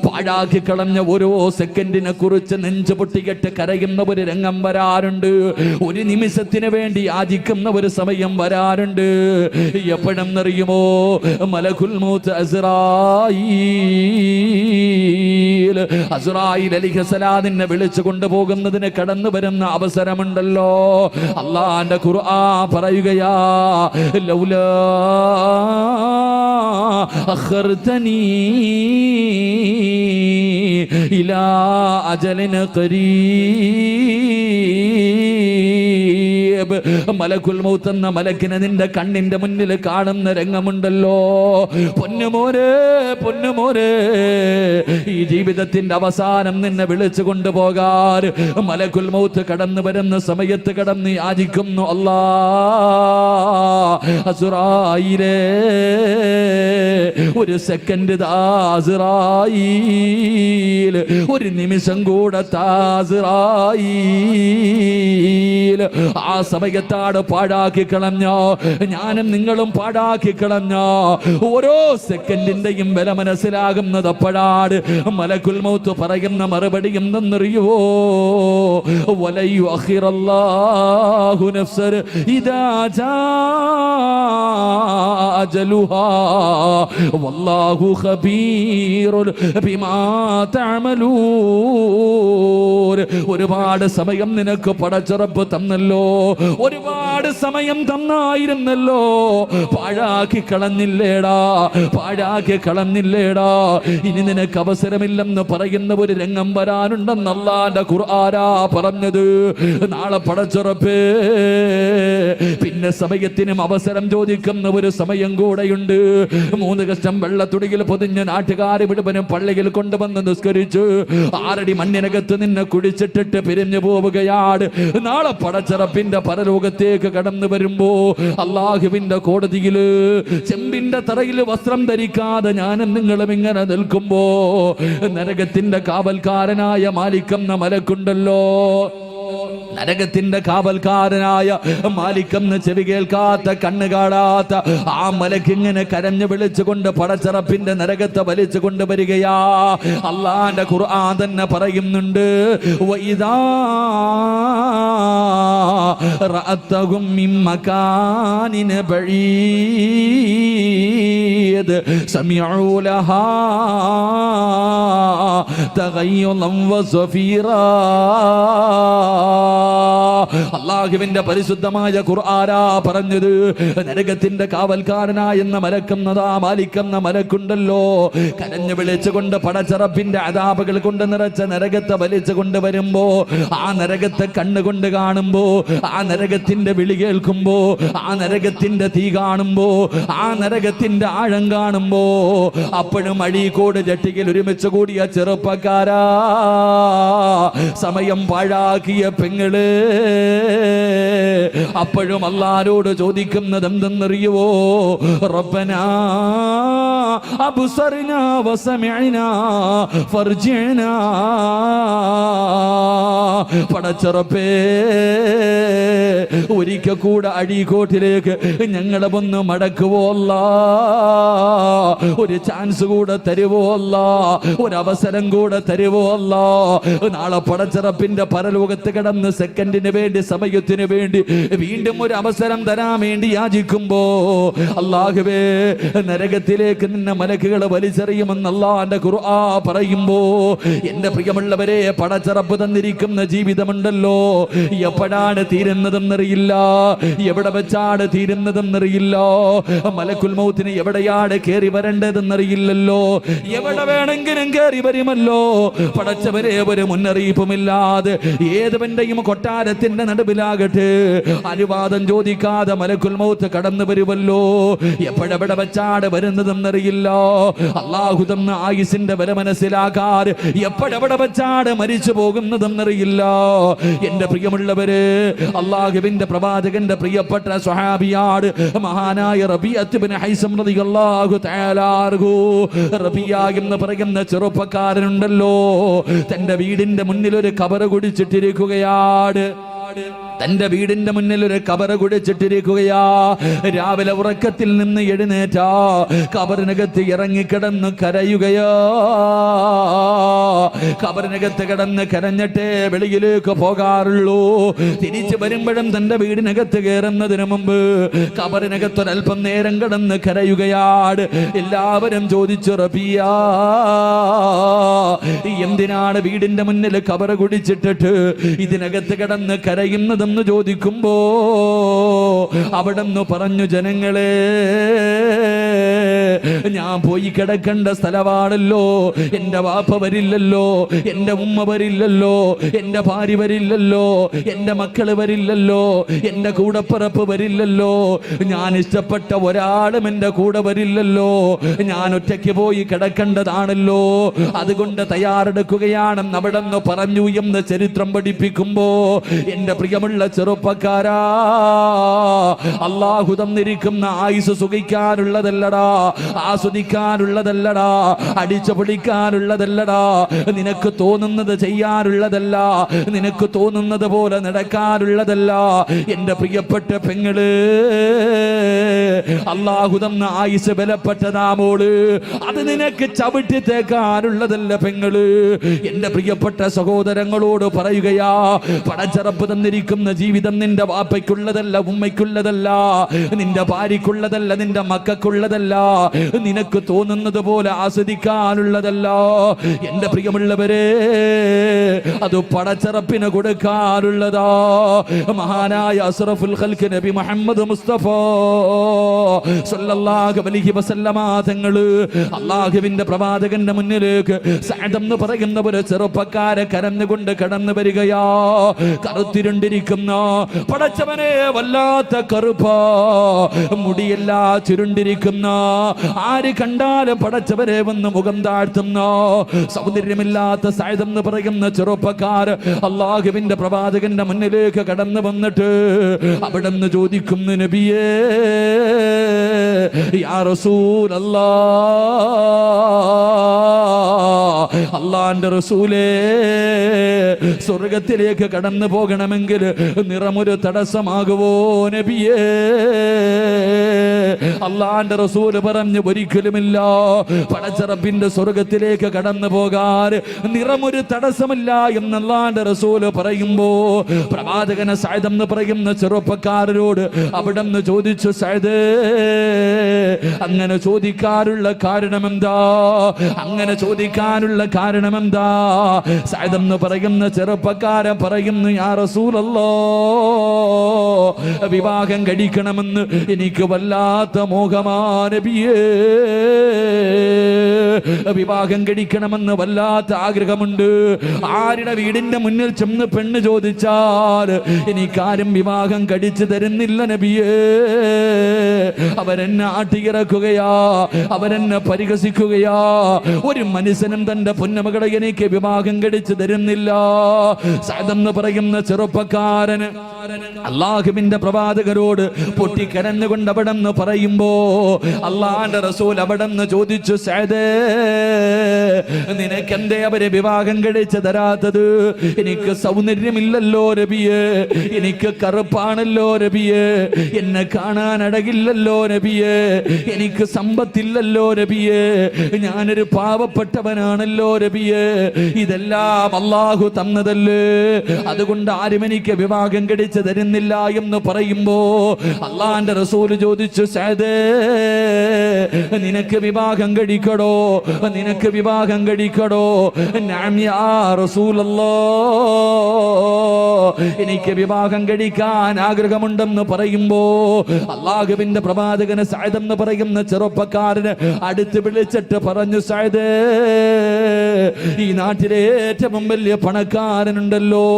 [SPEAKER 1] പാഴാക്കി കളഞ്ഞ ഓരോ സെക്കൻഡിനെ കുറിച്ച് നെഞ്ചു പൊട്ടിക്കെട്ട് കരയുന്ന ഒരു രംഗം വരാറുണ്ട്. ഒരു നിമിഷത്തിന് വേണ്ടി യാചിക്കുന്ന ഒരു സമയം വരാറുണ്ട്. എപ്പോഴെന്നറിയുമോ? മലക്കുൽ മൗത്ത് അസ്റായീൽ അലൈഹിസ്സലാമിനെ വിളിച്ചു കൊണ്ടുപോകുന്നതിന് കടന്നു വരുന്ന അവസരമുണ്ടല്ലോ. അല്ലാഹുവിന്റെ ഖുർആൻ പറയുകയാ, ലൗലാ അഖർതനീ ഇലാ അജലിൻ ഖരീബ് റഖീബ്. മലക്കുൽ മൗത്ത് എന്ന മലക്കിനെ നിന്റെ കണ്ണിന്റെ മുന്നിൽ കാണുന്ന രംഗമുണ്ടല്ലോ. പൊന്നുമോനെ, പൊന്നുമോനെ, ഈ ജീവിതത്തിന്റെ അവസാനം നിന്നെ വിളിച്ചു കൊണ്ടുപോകാൻ മലക്കുൽ മൗത്ത് കടന്നു വരുന്ന സമയത്ത് കടന്ന് യാചിക്കുന്നു, അല്ലാ അസ്റായീലേ, ഒരു സെക്കൻഡ് അസ്റായീൽ, ഒരു നിമിഷം കൂടെ അസ്റായീൽ. ആ സമയത്താണ് പാഴാക്കി കളഞ്ഞോ, ഞാനും നിങ്ങളും പാഴാക്കി കളഞ്ഞോ. ഓരോ സെക്കൻഡിന്റെയും വില മനസ്സിലാകുന്നത് അപ്പോഴാണ്. മലക്കുൽ മൗത്ത് പറയുന്ന മറുപടി എന്തെന്നറിയുവോ? വലയു അഖിറല്ലാഹു നഫ്സൻ ഇദാ ജാ അജലുഹാ വല്ലാഹു ഖബീറുൻ ബിമാ തഅമലൂൻ. ഒരുപാട് സമയം നിനക്ക് പടച്ചറപ്പ് തന്നല്ലോ, ഒരുപാട് സമയം തന്നായിരുന്നല്ലോ, പാഴാക്കി കളഞ്ഞില്ലേടാ, പാഴാക്കി കളഞ്ഞില്ലേടാ. ഇനി നിനക്ക് അവസരമില്ലെന്ന് പറയുന്ന ഒരു രംഗം വരാനുണ്ടെന്ന് അല്ലാഹുവിന്റെ ഖുർആനാ പറഞ്ഞത്. നാളെ പടച്ചറപ്പേ പിന്നെ സമയത്തിനും അവസരം ചോദിക്കുന്ന ഒരു സമയം കൂടെയുണ്ട്. 3 കഷ്ടം വെള്ളത്തുടിയിൽ പൊതിഞ്ഞ നാട്ടുകാരെ മുഴുവനും പള്ളിയിൽ കൊണ്ടുവന്ന് നിസ്കരിച്ച് 6 അടി മണ്ണിനകത്ത് നിന്നെ കുടിച്ചിട്ടിട്ട് പിരിഞ്ഞു പോവുകയാണ്. നാളെ പടച്ചറപ്പിന്റെ പരലോകത്തേക്ക് കടന്നു വരുമ്പോ അള്ളാഹുവിന്റെ കോടതിയിൽ ചെമ്പിന്റെ തറയിൽ വസ്ത്രം ധരിക്കാതെ ഞാനും നിങ്ങളും ഇങ്ങനെ നിൽക്കുമ്പോ നരകത്തിന്റെ കാവൽക്കാരനായ മാലിക്കെന്ന മലക്കുണ്ടല്ലോ, നരകത്തിന്റെ കാവൽക്കാരനായ മാലിക്കെന്ന് ചെവി കേൾക്കാത്ത കണ്ണ് കാണാത്ത ആ മലക്കിങ്ങനെ കരഞ്ഞു വിളിച്ചുകൊണ്ട് പടച്ചറപ്പിന്റെ നരകത്തെ വലിച്ചു കൊണ്ടുവരികയാ. അള്ളാന്റെ ഖുർആൻ തന്നെ പറയുന്നുണ്ട്, വഇദാ റഅതഹും മിൻ മകാനിൻ ബഈദ് സമിഉ ലഹാ തഗയ്യുലൻ വസഫീറാ. അല്ലാഹുവിന്റെ പരിശുദ്ധമായ ഖുർആനാ പറഞ്ഞത്. നരകത്തിന്റെ കാവൽക്കാരനായ എന്ന മലക്കെന്നതാ മാലിക്കെന്ന മലക്കുണ്ടല്ലോ, കരഞ്ഞു വിളിച്ചുകൊണ്ട് പടച്ചറപ്പിന്റെ അദാബുകൾ കൊണ്ട് നിറച്ച നരകത്തെ വലിച്ചു കൊണ്ടുവരുമ്പോ, ആ നരകത്തെ കണ്ണുകൊണ്ട് കാണുമ്പോ, ആ നരകത്തിന്റെ വിളി കേൾക്കുമ്പോ, ആ നരകത്തിന്റെ തീ കാണുമ്പോ, ആ നരകത്തിന്റെ ആഴം കാണുമ്പോ, അപ്പോഴും അഴീക്കോട് ജട്ടിയിൽ ഒരുമിച്ച് കൂടിയ ചെറുപ്പക്കാരാ, സമയം പാഴാക്കിയ പെങ്ങള്, അപ്പോഴും അല്ലാഹുവോട് ചോദിക്കുന്നത് എന്തെന്നറിയുവോ? റബ്ബനാ അബ്സർനാ വസമിഅനാ ഫർജിഅനാ. പടച്ചറപ്പേ ഒരിക്കൽ കൂടെ അഴീക്കോട്ടിലേക്ക് ഞങ്ങളെ ഒന്ന് മടക്കുവോ അല്ലാ, ഒരു ചാൻസ് കൂടെ തരുവോ അല്ലാ, ഒരവസരം കൂടെ തരുവോ അല്ലാ. നാളെ പടച്ചറപ്പിന്റെ പരലോകത്ത് കിടന്ന് സെക്കൻഡിന് വേണ്ടി, സമയത്തിന് വേണ്ടി വീണ്ടും ഒരു അവസരം തരാൻ വേണ്ടി യാചിക്കുമ്പോ അല്ലാഹുവേ നരകത്തിലേക്ക് നിന്നെ മലക്കുകൾ വലിച്ചെറിയുമെന്ന് അല്ലാഹുവിന്റെ ഖുർആൻ പറയുമ്പോ, എന്റെ പ്രിയമുള്ളവരെ, പടച്ചറപ്പ് തന്നിരിക്കുന്ന ജീവിതമുണ്ടല്ലോ, എപ്പോഴാണ് തീരുന്നതെന്നറിയില്ല, എവിടെ വെച്ചാണ് തീരുന്നതെന്നറിയില്ല, മലക്കുൽ മൗത്തിന് എവിടെയാണ് കയറി വരേണ്ടതെന്നറിയില്ലല്ലോ, എവിടെ വേണമെങ്കിലും കയറി വരുമല്ലോ. പടച്ചവരെ ഒരു മുന്നറിയിപ്പുമില്ലാതെ ഏതുവന്റെയും കൊട്ടാരത്തിന്റെ നടുവിലാകട്ടെ അനുവാദം ചോദിക്കാതെ മലക്കുൽ മൗത്ത് കടന്നു വരുമല്ലോ. എപ്പോഴെവിടെ വെച്ചാണ് വരുന്നതെന്നറിയില്ല. അള്ളാഹു തന്ന ആയുസിന്റെ വില മനസ്സിലാക്കാറ് എപ്പോഴെവിടെ വെച്ചാണ് മരിച്ചു പോകുന്നതെന്നറിയില്ല. എന്റെ പ്രിയമുള്ളവര്, അള്ളാഹുവിന്റെ പ്രവാചകന്റെ പ്രിയപ്പെട്ട സ്വഹാബിയാണ് മഹാനായ റബീഅത്ത് ഇബ്നു ഹൈസം റളിയല്ലാഹു തആല അൻഹു. റബീഅ എന്ന് പറയുന്ന ചെറുപ്പക്കാരനുണ്ടല്ലോ, തന്റെ വീടിന്റെ മുന്നിൽ ഒരു കബർ കുടിച്ചിട്ടിരിക്കുകയാണ്. തന്റെ വീടിന്റെ മുന്നിൽ ഒരു കബർ കുടിച്ചിട്ടിരിക്കുകയാ. രാവിലെ ഉറക്കത്തിൽ നിന്ന് എഴുന്നേറ്റാ കബറിനകത്ത് ഇറങ്ങിക്കിടന്ന് കരയുകയാ. കബറിനകത്ത് കിടന്ന് കരഞ്ഞിട്ടേ വെളിയിലേക്ക് പോകാറുള്ളൂ. തിരിച്ചു വരുമ്പോഴും തന്റെ വീടിനകത്ത് കയറുന്നതിന് മുമ്പ് കബറിനകത്തൊരൽപ്പം നേരം കിടന്ന് കരയുകയാണ്. എല്ലാവരും ചോദിച്ചു, റബീഅ എന്തിനാണ് വീടിന്റെ മുന്നിൽ കബർ കുടിച്ചിട്ടിട്ട് ഇതിനകത്ത് കിടന്ന് കരയുന്നത് ഏതെന്ന് ചോദിക്കുമ്പോ അവിടെന്ന് പറഞ്ഞു, ജനങ്ങളെ, ഞാൻ പോയി കിടക്കേണ്ട സ്ഥലമാണല്ലോ, എന്റെ വാപ്പ വരില്ലല്ലോ, എന്റെ ഉമ്മ വരില്ലല്ലോ, എന്റെ ഭാര്യ വരില്ലല്ലോ, എന്റെ മക്കള് വരില്ലല്ലോ, എന്റെ കൂടപ്പിറപ്പ് വരില്ലല്ലോ, ഞാൻ ഇഷ്ടപ്പെട്ട ഒരാളും എന്റെ കൂടെ വരില്ലല്ലോ, ഞാൻ ഒറ്റയ്ക്ക് പോയി കിടക്കേണ്ടതാണല്ലോ, അതുകൊണ്ട് തയ്യാറെടുക്കുകയാണെന്ന് അവിടെ നിന്ന് പറഞ്ഞു എന്ന് ചരിത്രം പഠിപ്പിക്കുമ്പോ, എന്റെ പ്രിയമുള്ള ചെറുപ്പക്കാരാ, അല്ലാഹു തന്നിരിക്കുന്ന ആയുസ് സുഖിക്കാനുള്ളതല്ലടാ, ആസ്വദിക്കാനുള്ളതല്ലടാ, അടിച്ചു പൊളിക്കാനുള്ളതല്ലടാ, നിനക്ക് തോന്നുന്നത് ചെയ്യാനുള്ളതല്ല, നിനക്ക് തോന്നുന്നത് പോലെ നടക്കാനുള്ളതല്ല. എന്റെ പ്രിയപ്പെട്ട പെങ്ങള്, അല്ലാഹു തന്ന ആയുസ് ബലപ്പെട്ടതാ മോള്, അത് നിനക്ക് ചവിട്ടി തേക്കാനുള്ളതല്ല പെങ്ങള്. എന്റെ പ്രിയപ്പെട്ട സഹോദരങ്ങളോട് പറയുകയാ, പടച്ചറപ്പ് തന്നിരിക്കുന്ന ജീവിതം നിന്റെ വാപ്പയ്ക്കുള്ളതല്ല, ഉമ്മയ്ക്കുള്ളതല്ല, നിന്റെ ഭാര്യയ്ക്കുള്ളതല്ല, നിന്റെ മക്കൾക്കുള്ളതല്ല, നിനക്ക് തോന്നുന്നത് പോലെ ആസ്വദിക്കാനുള്ളതല്ല. എന്റെ പ്രിയമുള്ളവരെ, അത് പടച്ചറപ്പിന് കൊടുക്കാനുള്ളതാ. മഹാനായ അസ്റഫുൽ ഖൽഖ് നബി മുഹമ്മദ് മുസ്തഫ സല്ലല്ലാഹു അലൈഹി വസല്ലമ തങ്ങള് അല്ലാഹുവിന്റെ പ്രവാചകന്റെ മുന്നിലേക്ക് സഅദ് എന്ന് പറയുന്ന ഒരു ചെറുപ്പക്കാരെ കരഞ്ഞുകൊണ്ട് കടന്നു വരികയാ. കറുത്തിരുണ്ടിരിക്കുന്ന, പടച്ചവനെ വല്ലാത്ത കറുപ്പ, മുടിയെല്ലാ ചുരുണ്ടിരിക്കുന്ന, ആര് കണ്ടാലും പടച്ചവരെ വന്ന് മുഖം താഴ്ത്തുന്ന സൗന്ദര്യമില്ലാത്ത സഅദ് എന്ന് പറയുന്ന ചെറുപ്പക്കാർ അല്ലാഹുവിന്റെ പ്രവാചകന്റെ മുന്നിലേക്ക് കടന്നു വന്നിട്ട് അവിടെന്ന് ചോദിക്കുന്നു, നബിയേ, യാ റസൂലല്ലാഹ്, അല്ലാഹുവിന്റെ റസൂലേ, സ്വർഗത്തിലേക്ക് കടന്നു പോകണമെങ്കിൽ നിറമൊരു തടസ്സമാകുവോ നബിയേ? അല്ലാഹുവിന്റെ റസൂൽ പറഞ്ഞു, ഒരിക്കലുമില്ല. പടച്ചറപ്പിന്റെ സ്വർഗത്തിലേക്ക് കടന്നു പോകാൻ നിറമൊരു തടസ്സമില്ല എന്ന് അല്ലാഹുവിന്റെ റസൂൽ പറയുമ്പോ പ്രവാചകനെ സഅദ് എന്ന് പറയുന്ന ചെറുപ്പക്കാരനോട് അവിടെ നിന്ന് ചോദിച്ചു, സഅദ്, അങ്ങനെ ചോദിക്കാനുള്ള കാരണമെന്താ? അങ്ങനെ ചോദിക്കാനുള്ള കാരണമെന്താ? സഅദ് എന്ന് പറയുന്ന ചെറുപ്പക്കാരൻ പറയുന്നു, യാ റസൂലല്ലാഹ്, വിവാഹം കഴിക്കണമെന്ന് എനിക്ക് വല്ലാത്ത മോഹമാ നബിയേ, വിവാഹം കഴിക്കണമെന്ന് വല്ലാത്ത ആഗ്രഹമുണ്ട്. ആരുടെ വീടിന്റെ മുന്നിൽ ചെന്ന് പെണ്ണ് ചോദിച്ചാൽ എനിക്കാരും വിവാഹം കഴിച്ചു തരുന്നില്ല നബിയേ, അവരെന്നെ ആട്ടിയിറക്കുകയാ, അവരെന്നെ പരിഹസിക്കുകയാ, ഒരു മനുഷ്യനും തന്റെ പൊന്നമകളെ എനിക്ക് വിവാഹം കഴിച്ചു തരുന്നില്ല. സഅദ് എന്ന് പറയുന്ന ചെറുപ്പക്കാരന് അല്ലാഹുവിന്റെ പ്രവാചകരോട് പൊട്ടിക്കരഞ്ഞുകൊണ്ട് അവിടെ നിന്ന് പറയുമ്പോ അല്ലാഹുവിന്റെ റസൂൽ അവിടെ നിന്ന് ചോദിച്ചു, സഅദേ, നിനക്കെന്തേ അവരെ വിവാഹം കഴിച്ചു തരാത്തത്? എനിക്ക് സൗന്ദര്യമില്ലല്ലോ നബിയേ, എനിക്ക് കറുപ്പാണല്ലോ നബിയേ, എന്നെ കാണാൻ അഴകില്ലല്ലോ നബിയേ, എനിക്ക് സമ്പത്തില്ലല്ലോ നബിയേ, ഞാനൊരു പാവപ്പെട്ടവനാണല്ലോ നബിയേ, ഇതെല്ലാം അല്ലാഹു തന്നതല്ലേ, അതുകൊണ്ട് ആരും എനിക്ക് വിവാഹം കഴിച്ചു തരുന്നില്ല എന്ന് പറയുമ്പോ അല്ലാഹുവിന്റെ റസൂൽ ചോദിച്ചു, സഅദേ, നിനക്ക് വിവാഹം കഴിക്കടോ? നിനക്ക് വിവാഹം കഴിക്കടോ? നഅം യാ റസൂലല്ലാഹ്, എനിക്ക് വിവാഹം കഴിക്കാൻ ആഗ്രഹമുണ്ടെന്ന് പറയുമ്പോ അല്ലാഹുവിന്റെ പ്രവാചകന് സഅദ് എന്ന് പറയുന്ന ചെറുപ്പക്കാരന് അടുത്ത് വിളിച്ചിട്ട് പറഞ്ഞു, സഅദേ, ഈ നാട്ടിലെ ഏറ്റവും വലിയ പണക്കാരനുണ്ടല്ലോ,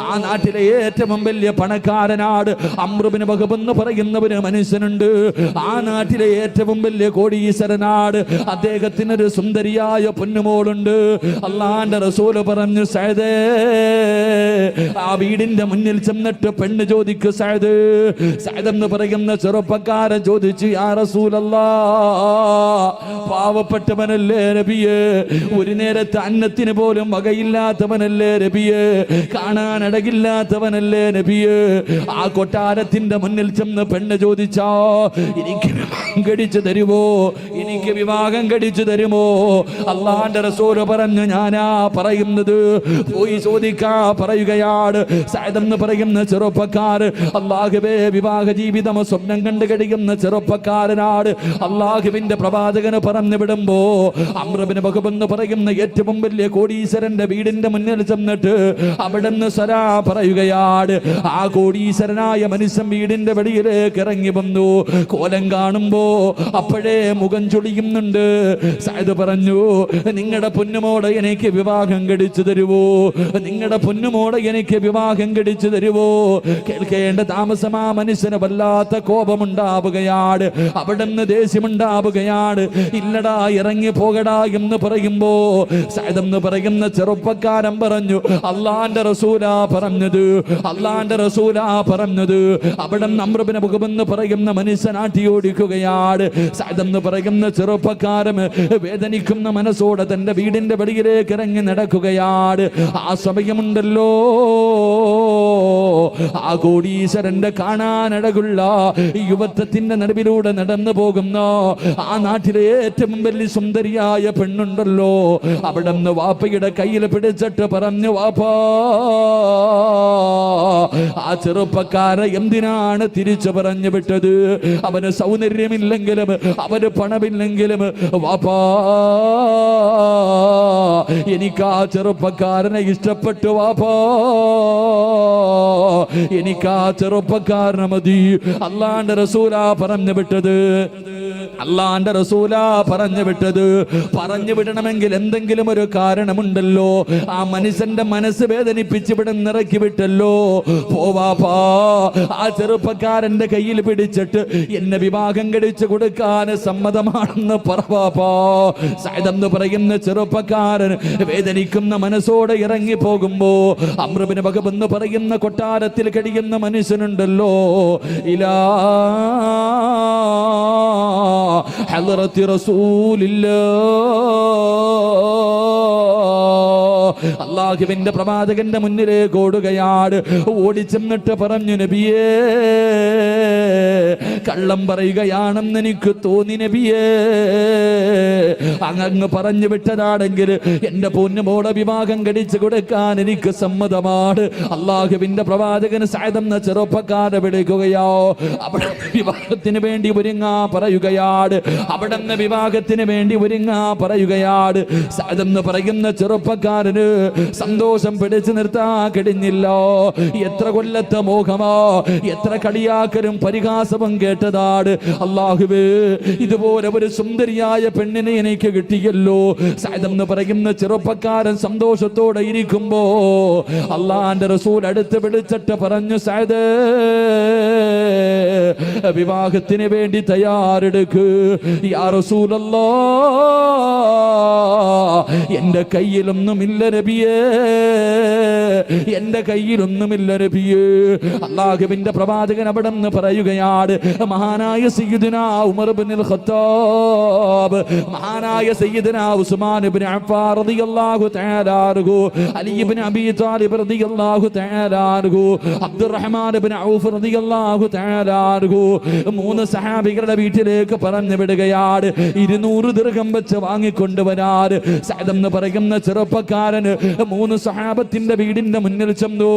[SPEAKER 1] ആ നാട്ടിലെ ഏറ്റവും വലിയ പണക്കാരനാട് അംർ ഇബ്നു വഹബ് എന്ന് പറയുന്ന ഒരു മനുഷ്യനുണ്ട്, ആ നാട്ടിലെ ഏറ്റവും വലിയ കോടീശ്വരനാട്, അദ്ദേഹത്തിനൊരു സുന്ദരിയായ പൊന്നുമോളുണ്ട്. അല്ലാഹുവിന്റെ റസൂൽ പറഞ്ഞു, സഅദേ, ആ വീടിന്റെ മുന്നിൽ ചെന്നിട്ട് പെണ്ണ് ചോദിക്കു സഅദ്. സഅദ് എന്ന് പറയുന്ന ചെറുപ്പക്കാരൻ ചോദിച്ചു, യാ റസൂലല്ലാഹ്, പാവപ്പെട്ടവനല്ലേ നബിയേ, ഒരു നേരത്തെ അന്നത്തിന് പോലും വകയില്ലാത്തവനല്ലേ നബിയേ, കാണാൻ അഴകില്ലാത്തവനല്ലേ നബിയേ, ആ കൊട്ടാരത്തിന്റെ മുന്നിൽ ചെന്ന് പെണ്ണ് ചോദിച്ചാ എനിക്ക് വിവാഹം കഴിച്ചു തരുമോ? എനിക്ക് വിവാഹം കഴിച്ചു തരുമോ? അല്ലാഹുവിന്റെ റസൂൽ പറഞ്ഞു, ഞാനാ പറയുന്നത്, പോയി ചോദിക്കാ പറയുകയാണ്. സഅദ് എന്ന് പറയുന്ന ചെറുപ്പക്കാർ അല്ലാഹുവേ വിവാഹ ജീവിതം സ്വപ്നം കണ്ടു കഴിയുന്ന ചെറുപ്പക്കാരനാണ്. അല്ലാഹുവിന്റെ പ്രവാചകന് പറഞ്ഞു വിടുമ്പോ അംർ ഇബ്നു വഹബ് എന്ന് പറയുന്ന പറയുന്ന ഏറ്റവും വലിയ കോടീശ്വരന്റെ വീടിന്റെ മുന്നിൽ ചെന്നിട്ട് അവിടെ നിന്ന് സലാ പറയുകയാണ്. ആ കോടീശ്വരനായ മനുഷ്യൻ വീടിന്റെ വെളിയിലേക്ക് ഇറങ്ങി വന്നു. കോലം കാണുമ്പോ അപ്പോഴേ മുഖം ചൊളിയുന്നുണ്ട്. സഅദ് പറഞ്ഞു, നിങ്ങളുടെ പൊന്നുമോടെ എനിക്ക് വിവാഹം കഴിച്ചു തരുവോ? നിങ്ങളുടെ പൊന്നുമോടെ എനിക്ക് വിവാഹം കഴിച്ചു തരുവോ? കേൾക്കേണ്ട താമസം ആ മനുഷ്യന് വല്ലാത്ത കോപമുണ്ടാവുകയാണ്, അവിടെ നിന്ന് ദേഷ്യമുണ്ടാവുകയാണ്. ഇല്ലടാ, ഇറങ്ങി പോകടാ എന്ന് പറയുമ്പോ സഅദ് എന്ന് പറയുന്ന ചെറുപ്പക്കാരൻ പറഞ്ഞു, അള്ളാന്റെ റസൂലാ പറഞ്ഞത്, അള്ളാന്റെ റസൂലാ പറഞ്ഞത്. അവിടെ അംർ ഇബ്നു മുഖബ് എന്ന് പറയുന്ന മനുഷ്യൻ ആട്ടിയോടിക്കുകയാണ്. സഅദ് എന്ന് പറയുന്ന ചെറുപ്പക്കാരൻ വേദനിക്കുന്ന മനസ്സോടെ തന്റെ വീടിന്റെ വെളിയിലേക്ക് ഇറങ്ങി നടക്കുകയാണ്. ആ സമയമുണ്ടല്ലോ, ആ കോടീശ്വരന്റെ കാണാനഴകുള്ള യുവത്വത്തിന്റെ നടുവിലൂടെ നടന്നു പോകുന്ന ആ നാട്ടിലെ ഏറ്റവും വലിയ സുന്ദരിയായ പെണ്ണുണ്ടല്ലോ, അവിടെ നിന്ന് വാപ്പയുടെ കയ്യിൽ പിടിച്ചിട്ട് പറഞ്ഞു, വാപ്പാ, ആ ചെറുപ്പക്കാരെ എന്തിനാണ് തിരിച്ചു പറഞ്ഞു വിട്ടത്? അവന് സൗന്ദര്യമില്ലെങ്കിലും അവന് പണമില്ലെങ്കിലും വാപ്പാ, എനിക്ക് ആ ചെറുപ്പക്കാരനെ ഇഷ്ടപ്പെട്ടു വാപ്പാ, എനിക്ക് ആ ചെറുപ്പക്കാരനെ മതി. അല്ലാഹുവിന്റെ റസൂലാ പറഞ്ഞു വിട്ടത്, അല്ലാഹുവിന്റെ റസൂലാ പറഞ്ഞു വിട്ടത്. പറഞ്ഞു വിടണമെങ്കിൽ എന്തെങ്കിലും ഒരു കാരണമുണ്ടല്ലോ. ആ മനുഷ്യന്റെ മനസ്സ് വേദനിപ്പിച്ച് ഇവിടെ നിറക്കി വിട്ടല്ലോ. പോവാപ്പാ, ആ ചെറുപ്പക്കാരന്റെ കയ്യിൽ പിടിച്ചിട്ട് എന്നെ വിവാഹം കഴിച്ചു കൊടുക്കാൻ സമ്മതമാണെന്ന് പറവാപ്പാ. സഅദ് എന്ന് പറയുന്ന ചെറുപ്പക്കാരൻ വേദനിക്കുന്ന മനസ്സോടെ ഇറങ്ങി പോകുമ്പോ അംർ ഇബ്നു മുഖബ് എന്ന് പറയുന്ന കൊട്ടാരത്തിൽ കഴിയുന്ന മനുഷ്യനുണ്ടല്ലോ, ഇലാ ഹളറത്തി റസൂലില്ലാഹ്, അല്ലാഹുവിന്റെ പ്രവാചകന്റെ മുന്നിലേക്ക് ഓടുകയാണ്. ഓടിച്ചെന്നിട്ട് പറഞ്ഞു, നബിയേ, കള്ളം പറയുകയാണെന്ന് എനിക്ക് തോന്നി നബിയേ. അങ്ങ് പറഞ്ഞു വിട്ടതാണെങ്കിൽ എന്റെ പൊന്നുമോളെ വിവാഹം കഴിച്ചു കൊടുക്കാൻ എനിക്ക് സമ്മതമാണ്. അല്ലാഹുവിന്റെ പ്രവാചകന് സഅദ് എന്ന ചെറുപ്പക്കാരെ വിളിക്കുകയോ, അവിടെ വിവാഹത്തിന് വേണ്ടി ഒരുങ്ങാ പറയുകയാണ്. അവിടെ നിന്ന് വിവാഹത്തിന് വേണ്ടി ഒരുങ്ങാ പറയുകയാണ്. സഅദ് എന്ന് പറയുന്ന ചെറുപ്പക്കാരന് സന്തോഷം പിടിച്ചു നിർത്താൻ കഴിഞ്ഞില്ലോ. എത്ര കൊല്ലത്തെ മോഹമോ, എത്ര കളിയാക്കലും പരിഹാസവും കേട്ടതാണ്. അല്ലാഹുവേ, ഇതുപോലെ ഒരു സുന്ദരിയായ പെണ്ണിനെ എനിക്ക് കിട്ടിയല്ലോ. സഅദ് എന്ന് പറയുന്ന ചെറുപ്പക്കാരൻ സന്തോഷത്തോടെ ഇരിക്കുമ്പോ അല്ലാഹുവിന്റെ റസൂൽ അടുത്ത് വിളിച്ചിട്ട് പറഞ്ഞു, സഅദ്, വിവാഹത്തിന് വേണ്ടി തയ്യാറെടുക്ക്. യാ റസൂലല്ലാഹ്, എന്റെ കയ്യിലൊന്നുമില്ല നബിയേ, എന്റെ കയ്യിലൊന്നുമില്ല നബിയേ. അല്ലാഹുവിന്റെ പ്രവാചകൻ അവിടെ നിന്ന് പറയുകയാണ്, മഹാനായ സയ്യിദുനാ ഉമർ ഇബ്നുൽ ഖത്താബ്, മഹാനായ സയ്യിദുനാ ഉസ്മാൻ ഇബ്നു അഫ്ഫാൻ റളിയല്ലാഹു തആല അൻഹു, അലി ഇബ്നു അബീ ത്വാലിബ് റളിയല്ലാഹു തആല അൻഹു, അബ്ദുറഹ്മാൻ ഇബ്നു ഔഫ് റളിയല്ലാഹു തആല അൻഹു, മൂന്ന് സഹാബികളുടെ വീട്ടിലേക്ക് പറഞ്ഞു വിടുകയാണ്. 200 ദിർഹം വെച്ച് വാങ്ങിക്കൊണ്ടുവരാൻ സഅദ് എന്ന് പറയുന്ന ചെറുപ്പക്കാരന് 3 സഹാബത്തിന്റെ വീടിന്റെ മുന്നിൽ ചെന്നു.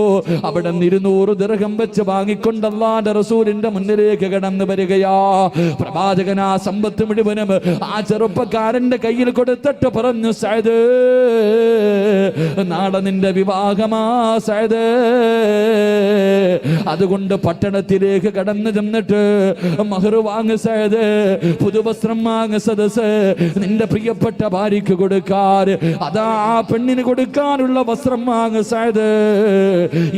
[SPEAKER 1] അവിടെ 200 ദിർഹം വെച്ച് വാങ്ങിക്കൊണ്ട് അല്ലാഹുവിന്റെ റസൂലിന്റെ മുന്നിലേക്ക് കടന്നു വരികയാ. പ്രവാചകൻ ആ സമ്പത്ത് മുഴുവനും ആ ചെറുപ്പക്കാരന്റെ കയ്യിൽ കൊടുത്തിട്ട് പറഞ്ഞു, സഅദ്, നാളെ നിന്റെ വിവാഹമാ സഅദ്, അതുകൊണ്ട് പട്ടണത്തിലേക്ക് കടന്നു ചെന്നിട്ട് മഹർ വാങ്ങ് സഅദ്, പുതുവസ്ത്രം വാങ്ങ് സദസ്, നിന്റെ പ്രിയപ്പെട്ട ഭാര്യയ്ക്ക് കൊടുക്കാൻ, അതാ ആ പെണ്ണിന് കൊടുക്കാനുള്ള വസ്ത്രം വാങ്ങ് സഅദ്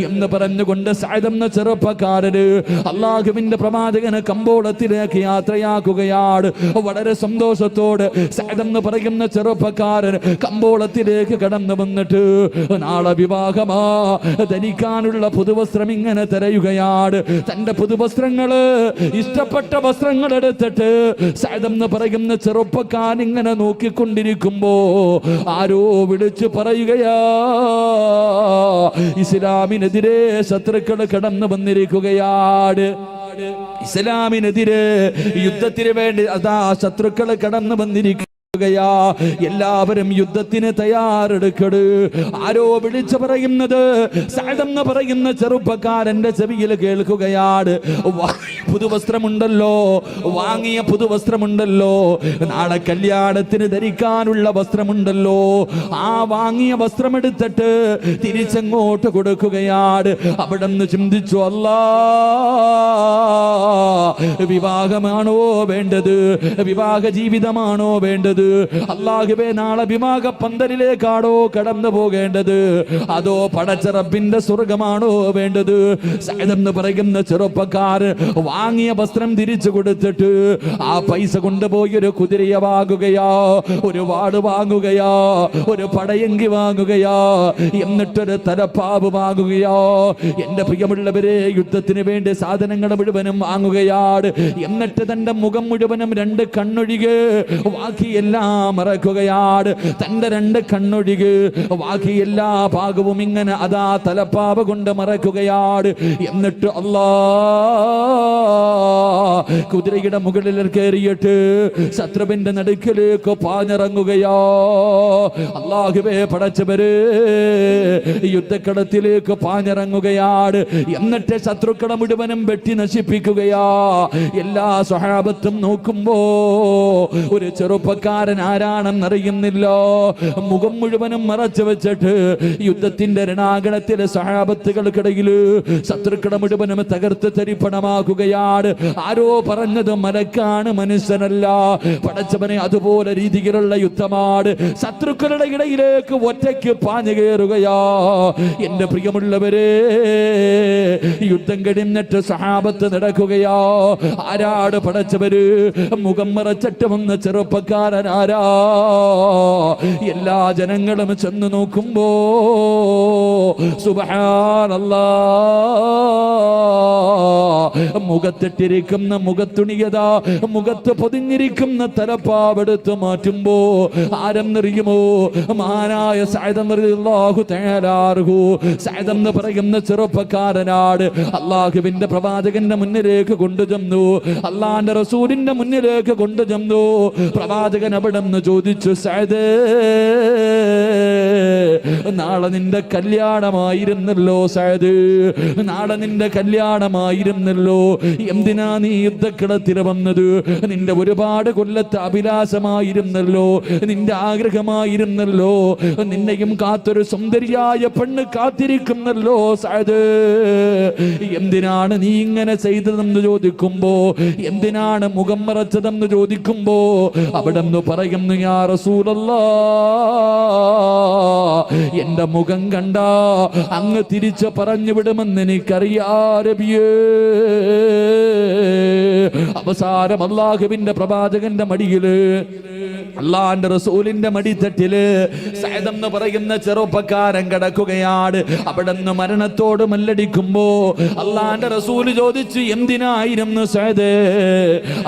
[SPEAKER 1] എന്ന് പറഞ്ഞുകൊണ്ട് സഅദ് എന്ന ചെറുപ്പക്കാരന് അല്ലാഹുവിന്റെ പ്രവാചകന് കമ്പോളത്തിലേക്ക് യാത്രയാക്കുകയാണ്. വളരെ സന്തോഷത്തോടെ സഅദ് എന്ന് പറയുന്ന ചെറുപ്പക്കാരൻ കമ്പോളത്തിലേക്ക് കടന്നു വന്നിട്ട് നാളെ വിവാഹമാ, ധരിക്കാനുള്ള പുതുവസ്ത്രം ഇങ്ങനെ തിരയുകയാണ്. തന്റെ പുതുവസ്ത്രങ്ങള്, ഇഷ്ടപ്പെട്ട വസ്ത്രങ്ങൾ എടുത്തിട്ട് സഅദ് എന്ന് പറയുന്ന ചെറുപ്പക്കാരൻ ഇങ്ങനെ നോക്കിക്കൊണ്ടിരിക്കുമ്പോ ആരോ വിളിച്ചു പറയുകയാ, ഇസ്ലാമിനെതിരെ ശത്രുക്കൾ കടന്നു വന്നിരിക്കുകയാണ്. ഇസ്ലാമിനെതിരെ യുദ്ധത്തിന് വേണ്ടി അതാ ശത്രുക്കൾ കടന്നു വന്നിരിക്കുക. എല്ലാവരും യുദ്ധത്തിന് തയ്യാറെടുക്കട്. ആരോ വിളിച്ചു പറയുന്നത് സഅദ് എന്ന് പറയുന്ന ചെറുപ്പക്കാരന്റെ ചെവിയിൽ കേൾക്കുകയാണ്. പുതുവസ്ത്രമുണ്ടല്ലോ, വാങ്ങിയ പുതുവസ്ത്രമുണ്ടല്ലോ, നാളെ കല്യാണത്തിന് ധരിക്കാനുള്ള വസ്ത്രമുണ്ടല്ലോ, ആ വാങ്ങിയ വസ്ത്രമെടുത്തിട്ട് തിരിച്ചങ്ങോട്ട് കൊടുക്കുകയാണ്. അവിടെ നിന്ന് ചിന്തിച്ചു, അല്ലാ, വിവാഹമാണോ വേണ്ടത്? വിവാഹ ജീവിതമാണോ വേണ്ടത്? അല്ലാഹുവേ, നാളെ വിവാഹ പന്തലിലേക്കാണോ കടന്നു പോകേണ്ടത്? അതോ പടച്ച റബ്ബിന്റെ സ്വർഗമാണോ വേണ്ടത്? സഅദ് എന്ന് പറയുന്ന ചെറുപ്പക്കാരൻ വാങ്ങിയ വസ്ത്രം തിരിച്ചു കൊടുത്തിട്ട് ആ പൈസ കൊണ്ടുപോയി ഒരു കുതിരയെ വാങ്ങുകയാ, ഒരു വാട് വാങ്ങുകയാ, ഒരു പടയങ്കി വാങ്ങുകയാ, എന്നിട്ടൊരു തലപ്പാവ് വാങ്ങുകയാ. എന്റെ പ്രിയമുള്ളവരെ, യുദ്ധത്തിന് വേണ്ടി സാധനങ്ങൾ മുഴുവനും വാങ്ങുകയാണ്. എന്നിട്ട് തന്റെ മുഖം മുഴുവനും 2 കണ്ണൊഴികെ ബാക്കിയെല്ലാം മറക്കുകയാണ്. തന്റെ 2 കണ്ണൊഴികെ ബാക്കി എല്ലാ ഭാഗവും ഇങ്ങനെ അതാ തലപ്പാവ് കൊണ്ട് മറക്കുകയാണ്. എന്നിട്ട് അല്ലാ, കുതിരയുടെ മുകളിൽ കയറിയിട്ട് ശത്രുവിന്റെ നടുക്കിലേക്ക് പാഞ്ഞിറങ്ങുകയോ. അല്ലാഹുവേ, പടച്ചവരെ, യുദ്ധക്കളത്തിലേക്ക് പാഞ്ഞിറങ്ങുകയാണ്. എന്നിട്ട് ശത്രുക്കളെ മുഴുവനും വെട്ടി നശിപ്പിക്കുകയാ. എല്ലാ സ്വഹാബത്തും നോക്കുമ്പോ ഒരു ചെറുപ്പക്കാരൻ ആരാണെന്നറിയുന്നില്ല. മുഖം മുഴുവനും മറച്ചു വെച്ചിട്ട് യുദ്ധത്തിന്റെ രണാങ്കണത്തിലെ സ്വഹാബത്തുകൾക്കിടയിൽ ശത്രുക്കളെ മുഴുവനും തകർത്ത് തരിപ്പണമാക്കുകയാണ്. ആരോ പറഞ്ഞത് മലക്കാണ്, മനുഷ്യനല്ല. പടച്ചവനെ, അതുപോലെ രീതിയിലുള്ള യുദ്ധമാണ്. ശത്രുക്കളുടെ ഇടയിലേക്ക് ഒറ്റയ്ക്ക് പാഞ്ഞു കയറുകയാ. എന്റെ പ്രിയമുള്ളവരെ, യുദ്ധം കഴിഞ്ഞിട്ട് സഹാബത്ത് നടക്കുകയാ. ആരാട് പടച്ചവര്? മുഖം മറച്ചിട്ട് വന്ന ചെറുപ്പക്കാരൻ ആരാ? എല്ലാ ജനങ്ങളും ചെന്ന് നോക്കുമ്പോ സുബ്ഹാനല്ലാഹ്, മുഖത്തിട്ടിരിക്കുന്ന മുഖത്തുണിയതാ, മുഖത്ത് പൊതിഞ്ഞിരിക്കുന്ന തലപ്പാവെടുത്ത് മാറ്റുമ്പോ ആരെന്നറിയുമോ? മഹാനായ സഅദ് റളിയല്ലാഹു തആല അൻഹു. സഅദ് എന്ന് പറയുന്ന ചെറുപ്പക്കാരനാണ്. അല്ലാഹുവിന്റെ പ്രവാചകന്റെ മുന്നിലേക്ക് കൊണ്ടുചെന്നു, അല്ലാഹുവിന്റെ റസൂലിന്റെ മുന്നിലേക്ക് കൊണ്ടുചെന്നു. പ്രവാചകൻ അവിടെ നിന്ന് ചോദിച്ചു, സഅദ്, നാളെ നിന്റെ കല്യാണമായിരുന്നല്ലോ സഅദ്, നാളെ നിന്റെ കല്യാണമായിരുന്നല്ലോ, എന്തിനാ നീ യുദ്ധക്കളത്തിൽ വന്നത്? നിന്റെ ഒരുപാട് കൊല്ലത്തെ അഭിലാഷമായിരുന്നല്ലോ, നിന്റെ ആഗ്രഹമായിരുന്നല്ലോ, നിന്നെയും കാത്തൊരു സുന്ദരിയായ പെണ്ണ് കാത്തിരിക്കുന്നല്ലോ സഅദ്, എന്തിനാണ് നീ ഇങ്ങനെ ചെയ്തതെന്ന് ചോദിക്കുമ്പോ, എന്തിനാണ് മുഖം മറച്ചതെന്ന് ചോദിക്കുമ്പോ അവിടെ നിന്ന് പറയുന്നു, യാ റസൂലല്ലാഹ്, എന്റെ മുഖം കണ്ട അങ്ങ് തിരിച്ച് പറഞ്ഞു വിടുമെന്ന് എനിക്കറിയാ നബിയേ. അവസാനം അല്ലാഹുവിന്റെ പ്രവാചകന്റെ മടിയില്, അല്ലാഹുവിന്റെ റസൂലിന്റെ മടിത്തട്ടില് സഅദ് എന്ന് പറയുന്ന ചെറുപ്പക്കാരൻ കിടക്കുകയാണ്. അവിടെ നിന്ന് മരണത്തോട് മല്ലടിക്കുമ്പോ അല്ലാഹുവിന്റെ റസൂല് ചോദിച്ചു, എന്തിനായിരുന്നു സഅദ്?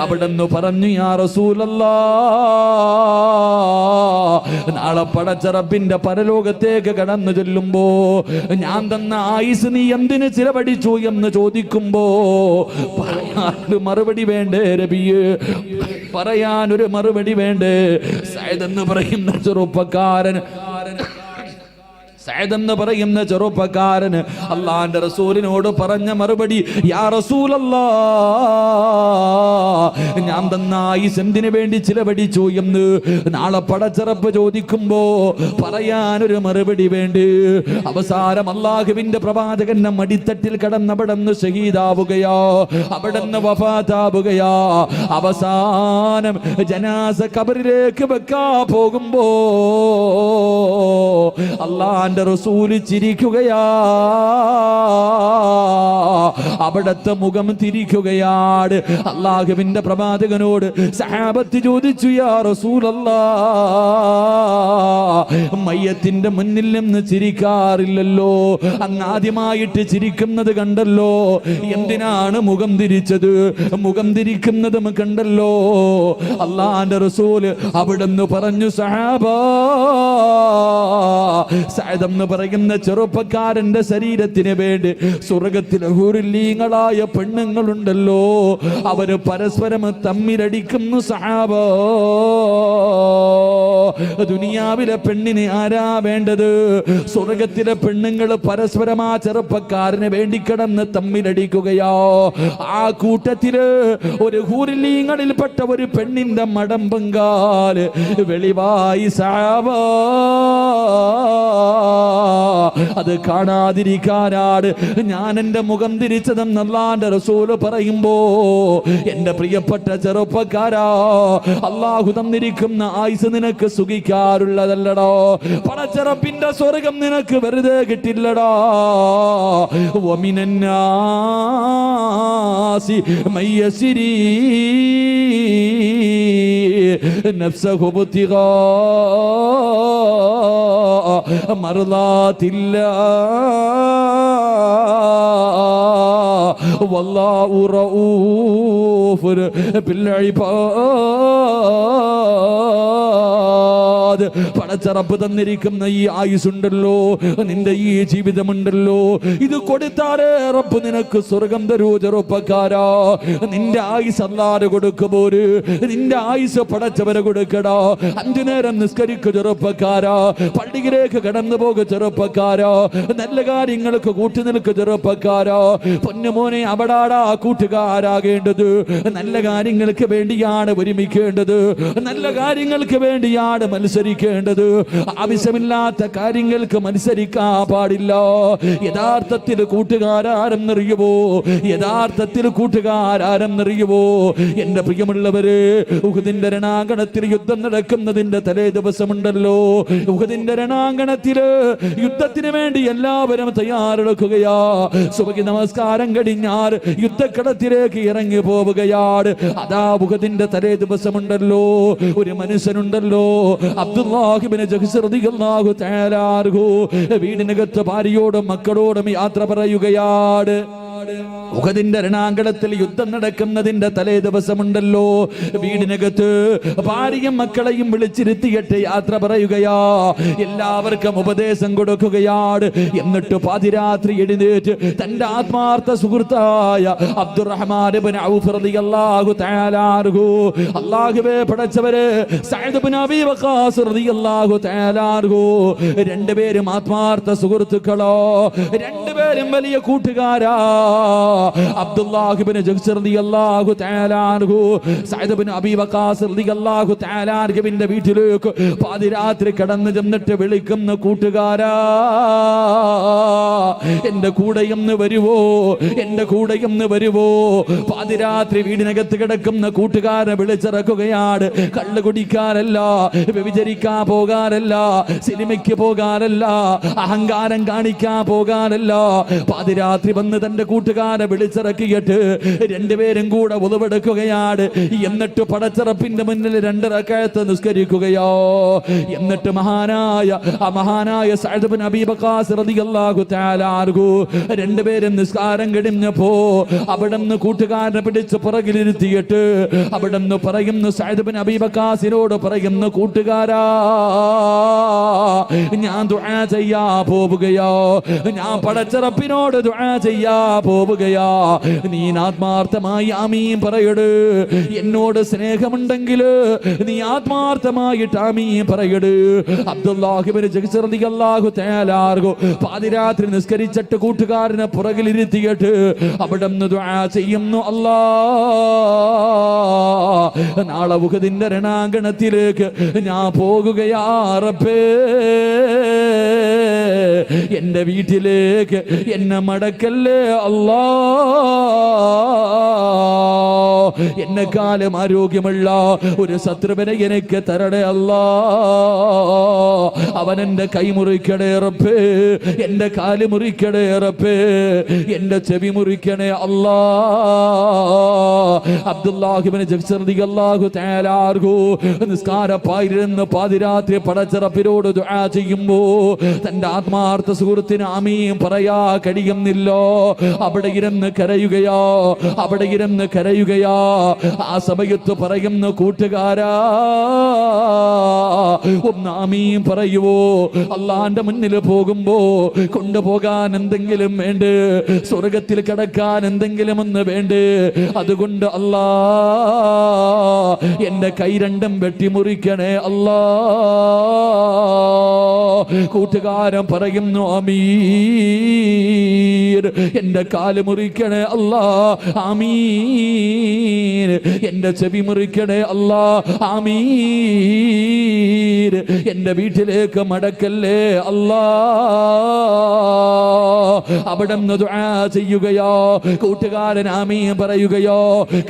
[SPEAKER 1] അവിടെ നിന്ന് പറഞ്ഞു, യാ റസൂലല്ലാഹ്, നാളെ പടച്ച റബ്ബിന്റെ പരലോകത്തേക്ക് കടന്നു ചെല്ലുമ്പോ ഞാൻ തന്ന ആയുസ് നീ എന്തിന് ചിലവഴിച്ചു എന്ന് ചോദിക്കുമ്പോ പറയാനൊരു മറുപടി വേണ്ടേ നബിയേ? പറയാനൊരു മറുപടി വേണ്ടേ? സഅദ് എന്ന് പറയുന്ന ചെറുപ്പക്കാരൻ, സഅദ് എന്ന് പറയുന്ന ചെറുപ്പക്കാരന് അല്ലാഹുവിന്റെ റസൂലിനോട് പറഞ്ഞ മറുപടി, യാ റസൂലല്ലാഹ്, ഞാൻ തന്ന ആയുസ് എന്തിനു വേണ്ടി ചിലവഴിച്ചു എന്ന് നാളെ പടച്ചറപ്പ് ചോദിക്കുമ്പോ പറയാനൊരു മറുപടി വേണ്ടി. അവസാനം അല്ലാഹുവിന്റെ പ്രവാചകന്റെ മടിത്തട്ടിൽ കടന്നവിടന്ന് ഷഹീദാവുകയോ, അവിടന്ന് വഫാത്താവുകയോ. അവസാനം ജനാസ ഖബറിലേക്ക് വെക്കാ പോകുമ്പോ അല്ലാഹ് റസൂല് ചിരിക്കുകയാ, അവിടത്തെ മുഖം തിരിക്കുകയാണ്. അല്ലാഹുവിന്റെ പ്രവാചകനോട് സഹാബത്ത് ചോദിച്ചു, യാ റസൂലല്ലാഹ്, മയ്യത്തിന്റെ മുന്നിൽ നിന്ന് ചിരിക്കാറില്ലല്ലോ, അങ്ങ് ആദ്യമായിട്ട് ചിരിക്കുന്നത് കണ്ടല്ലോ, എന്തിനാണ് മുഖം തിരിച്ചത്? മുഖം തിരിക്കുന്നതും കണ്ടല്ലോ. അല്ലാഹുവിന്റെ റസൂല് അവിടുന്ന് പറഞ്ഞു, സഹാബാ, സഅദ് എന്ന് പറയുന്ന ചെറുപ്പക്കാരന്റെ ശരീരത്തിന് വേണ്ടി സ്വർഗത്തിലെ ഹൂറില്ലീങ്ങളായ പെണ്ണുങ്ങളുണ്ടല്ലോ, അവര് പരസ്പരം തമ്മിലടിക്കുന്നു സഹാബ. ദുനിയാവിലെ പെണ്ണിന് ആരാ വേണ്ടത്? സ്വർഗത്തിലെ പെണ്ണുങ്ങൾ പരസ്പരം ആ ചെറുപ്പക്കാരന് വേണ്ടി കിടന്ന് തമ്മിലടിക്കുകയോ. ആ കൂട്ടത്തില് ഒരു ഹൂറില്ലീങ്ങളിൽപ്പെട്ട ഒരു പെണ്ണിന്റെ മടമ്പങ്കാല് വെളിവായി സഹാബ. അത് കാണാതിരിക്കാനാണ് ഞാൻ എന്റെ മുഖം തിരിച്ചതെന്ന് അല്ലാഹുവിന്റെ റസൂല് പറയുമ്പോ, എന്റെ പ്രിയപ്പെട്ട ചെറുപ്പക്കാരാ, അല്ലാഹു തന്നിരിക്കുന്ന ആയുസ് നിനക്ക് സുഖിക്കാറുള്ളതല്ലടോ. പടച്ചറപ്പിന്റെ സ്വർഗം നിനക്ക് വെറുതെ കിട്ടില്ലടോ. വമിനന്നാസി മയ്യസിരി നഫ്സഹു ബുത്തിഗാ മർളാത്തില്ലാ വല്ലാഹു റഊഫുൻ ബിൽ ഇബാദ്. പടച്ചറപ്പ് തന്നിരിക്കുന്ന ഈ ആയുസുണ്ടല്ലോ, നിന്റെ ഈ ജീവിതമുണ്ടല്ലോ, ഇത് കൊടുത്താലേ റബ്ബ് നിനക്ക് സ്വർഗം തരൂ ചെറുപ്പക്കാരാ. നിന്റെ ആയുസ് അല്ലാതെ കൊടുക്കുമ്പോര് നിന്റെ ആയുസ് പടച്ചവരെ കൊടുക്കടാ. 5 നേരം നിസ്കരിക്കു ചെറുപ്പക്കാരാ, പള്ളിയിലേക്ക് കടന്നു പോകുക ചെറുപ്പക്കാരാ, നല്ല കാര്യങ്ങൾക്ക് കൂട്ടുനിൽക്കു ചെറുപ്പക്കാരാ. പൊന്നുമോനെ, അവിടാടാ കൂട്ടുകാരാകേണ്ടത്. നല്ല കാര്യങ്ങൾക്ക് വേണ്ടിയാണ് ഒരുമിക്കേണ്ടത്, നല്ല കാര്യങ്ങൾക്ക് വേണ്ടിയാണ് മത്സരിക്കേണ്ടത്. ആവശ്യമില്ലാത്ത കാര്യങ്ങൾക്ക് മത്സരിക്കാൻ പാടില്ല. യഥാർത്ഥത്തിൽ കൂട്ടുകാരാരെന്നറിയുമോ? യഥാർത്ഥത്തിൽ കൂട്ടുകാരാരെന്നറിയുമോ? എന്റെ പ്രിയമുള്ളവര്, ഉഹദിന്റെ രണാങ്കണത്തിൽ യുദ്ധം നടക്കുന്നതിന്റെ തലേ ദിവസമുണ്ടല്ലോ, ഉഹദിന്റെ രണാങ്കണത്തില് യുദ്ധത്തിന് വേണ്ടി എല്ലാവരും തയ്യാറെടുക്കുകയാ. സുബഹി നമസ്കാരം കഴിഞ്ഞാൽ യുദ്ധക്കളത്തിലേക്ക് ഇറങ്ങി പോവുകയാണ്. അതാ ഉഹദിന്റെ തലേ ദിവസമുണ്ടല്ലോ, ഒരു മനുഷ്യനുണ്ടല്ലോ, അബ്ദുല്ലാഹ് ഇബ്നു ജഹ്ശ് റളിയല്ലാഹു തആല അൻഹു വീടിനകത്ത് ഭാര്യയോടും മക്കളോടും യാത്ര പറയുകയാണ്. ഉഹദിന്റെ രണാങ്കണത്തിൽ യുദ്ധം നടക്കുന്നതിന്റെ തലേ ദിവസമുണ്ടല്ലോ, വീടിനകത്ത് ഭാര്യയും മക്കളെയും വിളിച്ചിരുത്തിയിട്ട് യാത്ര പറയുകയാ. എല്ലാവർക്കും ഉപദേശം കൊടുക്കുകയാണ്. എന്നിട്ട് പാതിരാത്രി എഴുന്നേറ്റ് തന്റെ ആത്മാർത്ഥ സുഹൃത്തായ അബ്ദുറഹ്മാൻ ഇബ്നു ഔഫ് റളിയല്ലാഹു തആല അൻഹു, അല്ലാഹുവേ പടച്ചവരെ, സഅദ് ഇബ്നു അബീ വഖാസ് റളിയല്ലാഹു തആല അൻഹു, രണ്ടുപേരും ആത്മാർത്ഥ സുഹൃത്തുക്കളോ, രണ്ടുപേരും വലിയ കൂട്ടുകാരാ. അബ്ദുല്ലാഹ് ഇബ്നു ജഹ്ശ് റളിയല്ലാഹു തആല അൻഹു സഅദ് ഇബ്നു അബീ വഖാസ് റളിയല്ലാഹു തആല അൻഹുവിന്റെ വീട്ടിലേക്ക് പാതിരാത്രി കടന്നു ചെന്നിട്ട് വിളിക്കുന്ന, കൂട്ടുകാരാ, എന്റെ കൂടെയൊന്ന് വരുവോ, എന്റെ കൂടെയൊന്ന് വരുവോ? പാതിരാത്രി വീടിനകത്ത് കിടക്കുന്ന കൂട്ടുകാരനെ വിളിച്ചിറക്കുകയാണ്. കള്ളു കുടിക്കാനല്ല, വ്യഭിചരിക്കാൻ പോകാനല്ല, സിനിമയ്ക്ക് പോകാനല്ല, അഹങ്കാരം കാണിക്കാൻ പോകാനല്ല. പാതിരാത്രി വന്ന് തന്റെ കൂട്ടുകാരെ വിളിച്ചിറക്കിയിട്ട് രണ്ടുപേരും കൂടെ ഉളവെടുക്കുകയാണ്. എന്നിട്ട് പടച്ചിറപ്പിന്റെ മുന്നിൽ 2 റക്അത്ത് നിസ്കരിക്കുകയോ. എന്നിട്ട് മഹാനായ സഅദ് ഇബ്നു അബീ വഖാസ് റളിയല്ലാഹു തആല അൻഹു രണ്ടുപേരും നിസ്കാരം കഴിഞ്ഞപ്പോ അവിടുന്ന് കൂട്ടുകാരനെ പിടിച്ച് പുറകിലിരുത്തിയിട്ട് അവിടുന്ന് പറയുന്നു, സഅദ് ഇബ്നു അബീ വഖാസിനോട് പറയുന്നു, കൂട്ടുകാരാ, ഞാൻ ദുആ ചെയ്യാ പോവുകയോ, ഞാൻ പടച്ചിറപ്പിനോട് ദുആ ചെയ്യാ പോവുകയാ. നീ ആത്മാർത്ഥമായി ആമീൻ പറയട്. എന്നോട് സ്നേഹമുണ്ടെങ്കിൽ നീ ആത്മാർത്ഥമായിട്ട് ആമീൻ പറയട്. അബ്ദുല്ലാഹ് ഇബ്നു ജഹ്ശ് റളിയല്ലാഹു തആല അൻഹു പാതിരാത്രി നിസ്കരിച്ചിട്ട് കൂട്ടുകാരനെ പുറകിലിരുത്തിയിട്ട് അവിടുന്ന് ദുആ ചെയ്യുന്നു, അല്ലാഹ്, നാളെ ഉഹദിന്റെ രണാങ്കണത്തിലേക്ക് ഞാൻ പോകുകയാ റബ്ബേ, എന്റെ വീട്ടിലേക്ക് എന്നെ മടക്കല്ലേ അല്ലാ, എന്നെക്കാലം ആരോഗ്യമുള്ള ഒരു ശത്രുവിനെ എനിക്ക് തരണേ അല്ലാ, അവൻ എന്റെ കൈ മുറിക്കണേ റബ്ബേ, എന്റെ കാല് മുറിക്കണേ റബ്ബേ, എന്റെ ചെവി മുറിക്കണേ അല്ലാ. അബ്ദുല്ലാഹ് ഇബ്നു ജഹ്ശ് റളിയല്ലാഹു തആല അൻഹു നിസ്കാരപ്പായിരുന്ന് പാതിരാത്രി പടച്ചിറപ്പിനോട് ദുആ ചെയ്യുമ്പോ തന്റെ ആത്മാർത്ഥ സുഹൃത്തിന് ആമീൻ പറയാ കഴിയുന്നില്ലോ. അവിടെ ഇരുന്ന് കരയുകയോ, അവിടെ ഇരുന്ന് കരയുകയോ. ആ സമയത്ത് പറയുന്ന, കൂട്ടുകാരാ, ഒന്ന് ആമീൻ പറയുവോ? അള്ളാന്റെ മുന്നിൽ പോകുമ്പോ കൊണ്ടുപോകാൻ എന്തെങ്കിലും വേണ്ട, സ്വർഗത്തിൽ കടക്കാൻ എന്തെങ്കിലും ഒന്ന് വേണ്ട. അതുകൊണ്ട് അല്ലാ എന്റെ കൈ രണ്ടും വെട്ടിമുറിക്കണേ അല്ലാ. കൂട്ടുകാരൻ പറയുന്നു ആമീൻ. എന്റെ കാല് മുറിക്കണേ അല്ലാ, ആമീൻ. എന്റെ ചെവി മുറിക്കണേ അല്ലാ, ആമീൻ. എന്റെ വീട്ടിലേക്ക് മടക്കല്ലേ അല്ലാ. അവിടെ നിന്ന് ദുആ ചെയ്യുകയോ, കൂട്ടുകാരൻ ആമീൻ പറയുകയോ,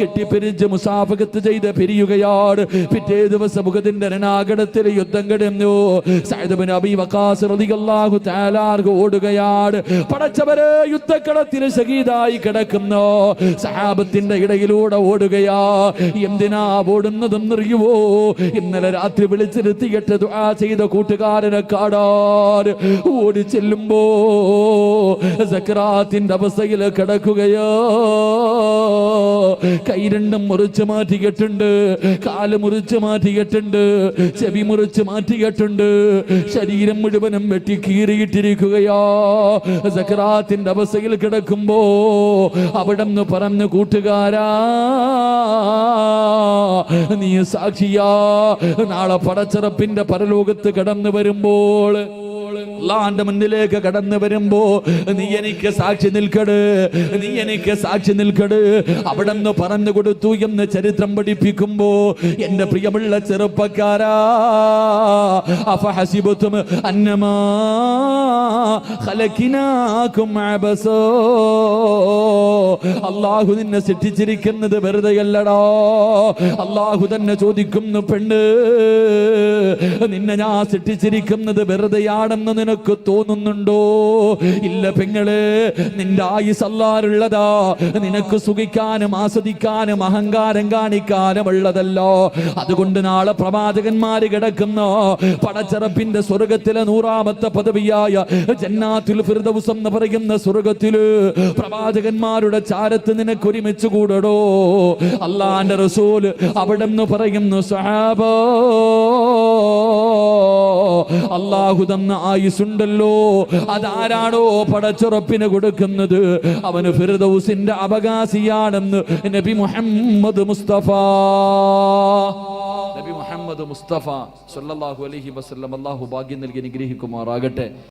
[SPEAKER 1] കെട്ടിപ്പിരിച്ച് മുസാഫഹത്ത് ചെയ്ത് പിരിയുകയാണ്. പിറ്റേ ദിവസം ഉഹദിന്റെ രണാകണത്തിൽ യുദ്ധം കിടന്നു. സഅദ് ഇബ്നു അബീ വഖാസ് റളിയല്ലാഹു തആല ഓടുകയാണ്. പടച്ചവരെ, യുദ്ധക്കളത്തിൽ ശഹീദായി കിടക്കുന്നു. സഹാബത്തിന്റെ ഇടയിലൂടെ ഓടുകയാ. എന്തിനാ ഓടുന്നതെന്നറിയുവോ? ഇന്നലെ രാത്രി വിളിച്ചിരുത്തിയിട്ട് ദുആ ചെയ്ത കൂട്ടുകാരനെ കാണാൻ ഓടി ചെല്ലുമ്പോ സക്രാത്തിന്റെ അവസ്ഥയിൽ കിടക്കുകയോ. കൈ രണ്ടും മുറിച്ച് മാറ്റിയിട്ടുണ്ട്, കാല് മുറിച്ച് മാറ്റിയിട്ടുണ്ട്, ചെവി മുറിച്ച് മാറ്റിയിട്ടുണ്ട്, ശരീരം മുഴുവനും വെട്ടി കീറിയിട്ടിരിക്കുകയോ. സക്രാത്തിന്റെ അവസ്ഥയിൽ കിടക്കുമ്പോ അവിടെ നിന്ന് പറഞ്ഞു, കൂട്ടുകാരാ നീ സാക്ഷിയാ, നാളെ പടച്ചറപ്പിന്റെ പരലോകത്ത് കടന്നു വരുമ്പോൾ, അല്ലാഹുവിന്റെ മുന്നിലേക്ക് കടന്നു വരുമ്പോ നീ എനിക്ക് സാക്ഷി നിൽക്കട്, നീ എനിക്ക് സാക്ഷി നിൽക്കട്. അവിടെ നിന്ന് പറഞ്ഞു കൊടുത്തു എന്ന് ചരിത്രം പഠിപ്പിക്കുമ്പോ, എന്റെ പ്രിയമുള്ള ചെറുപ്പക്കാരാ, അഫഹസിബതും അന്നമാ ഖലഖനാകും അബസോ, അല്ലാഹു നിന്നെ സൃഷ്ടിച്ചിരിക്കുന്നത് വെറുതെയല്ലടാ. അല്ലാഹു തന്നെ ചോദിക്കുന്നു, പെണ്ണ് നിന്നെ ഞാൻ സൃഷ്ടിച്ചിരിക്കുന്നത് വെറുതെയാണെന്ന് നിനക്ക് തോന്നുന്നുണ്ടോ? ഇല്ല പെങ്ങള്, നിന്റെ ആയുസ് അല്ലാഹുള്ളതാ. നിനക്ക് സുഖിക്കാനും ആസ്വദിക്കാനും അഹങ്കാരം കാണിക്കാനും ഉള്ളതല്ലോ. അതുകൊണ്ട് നാളെ പ്രവാചകന്മാര് കിടക്കുന്ന പടച്ചറപ്പിന്റെ സ്വർഗത്തിലെ 100ാമത്തെ പദവിയായ ജന്നാത്തുൽ ഫിർദൗസ് എന്ന് പറയുന്ന സ്വർഗത്തില് പ്രവാചകന്മാരുടെ ചാരത്ത് നിനക്ക് ഒരുമിച്ച് കൂടടോ. അല്ലാഹുവിന്റെ റസൂൽ അവിടെ നിന്ന് പറയുന്നു, സഹാബാ, അല്ലാഹു തന്ന ആയുസുണ്ടല്ലോ, അതാരാണോ പടച്ചുറപ്പിന് കൊടുക്കുന്നത് അവന് ഫിർദൗസിന്റെ അവകാശിയാണെന്ന് നബി മുഹമ്മദ് മുസ്തഫ സല്ലല്ലാഹു അലൈഹി വസല്ലം. അല്ലാഹു ഭാഗ്യം നൽകി അനുഗ്രഹിക്കുമാറാകട്ടെ.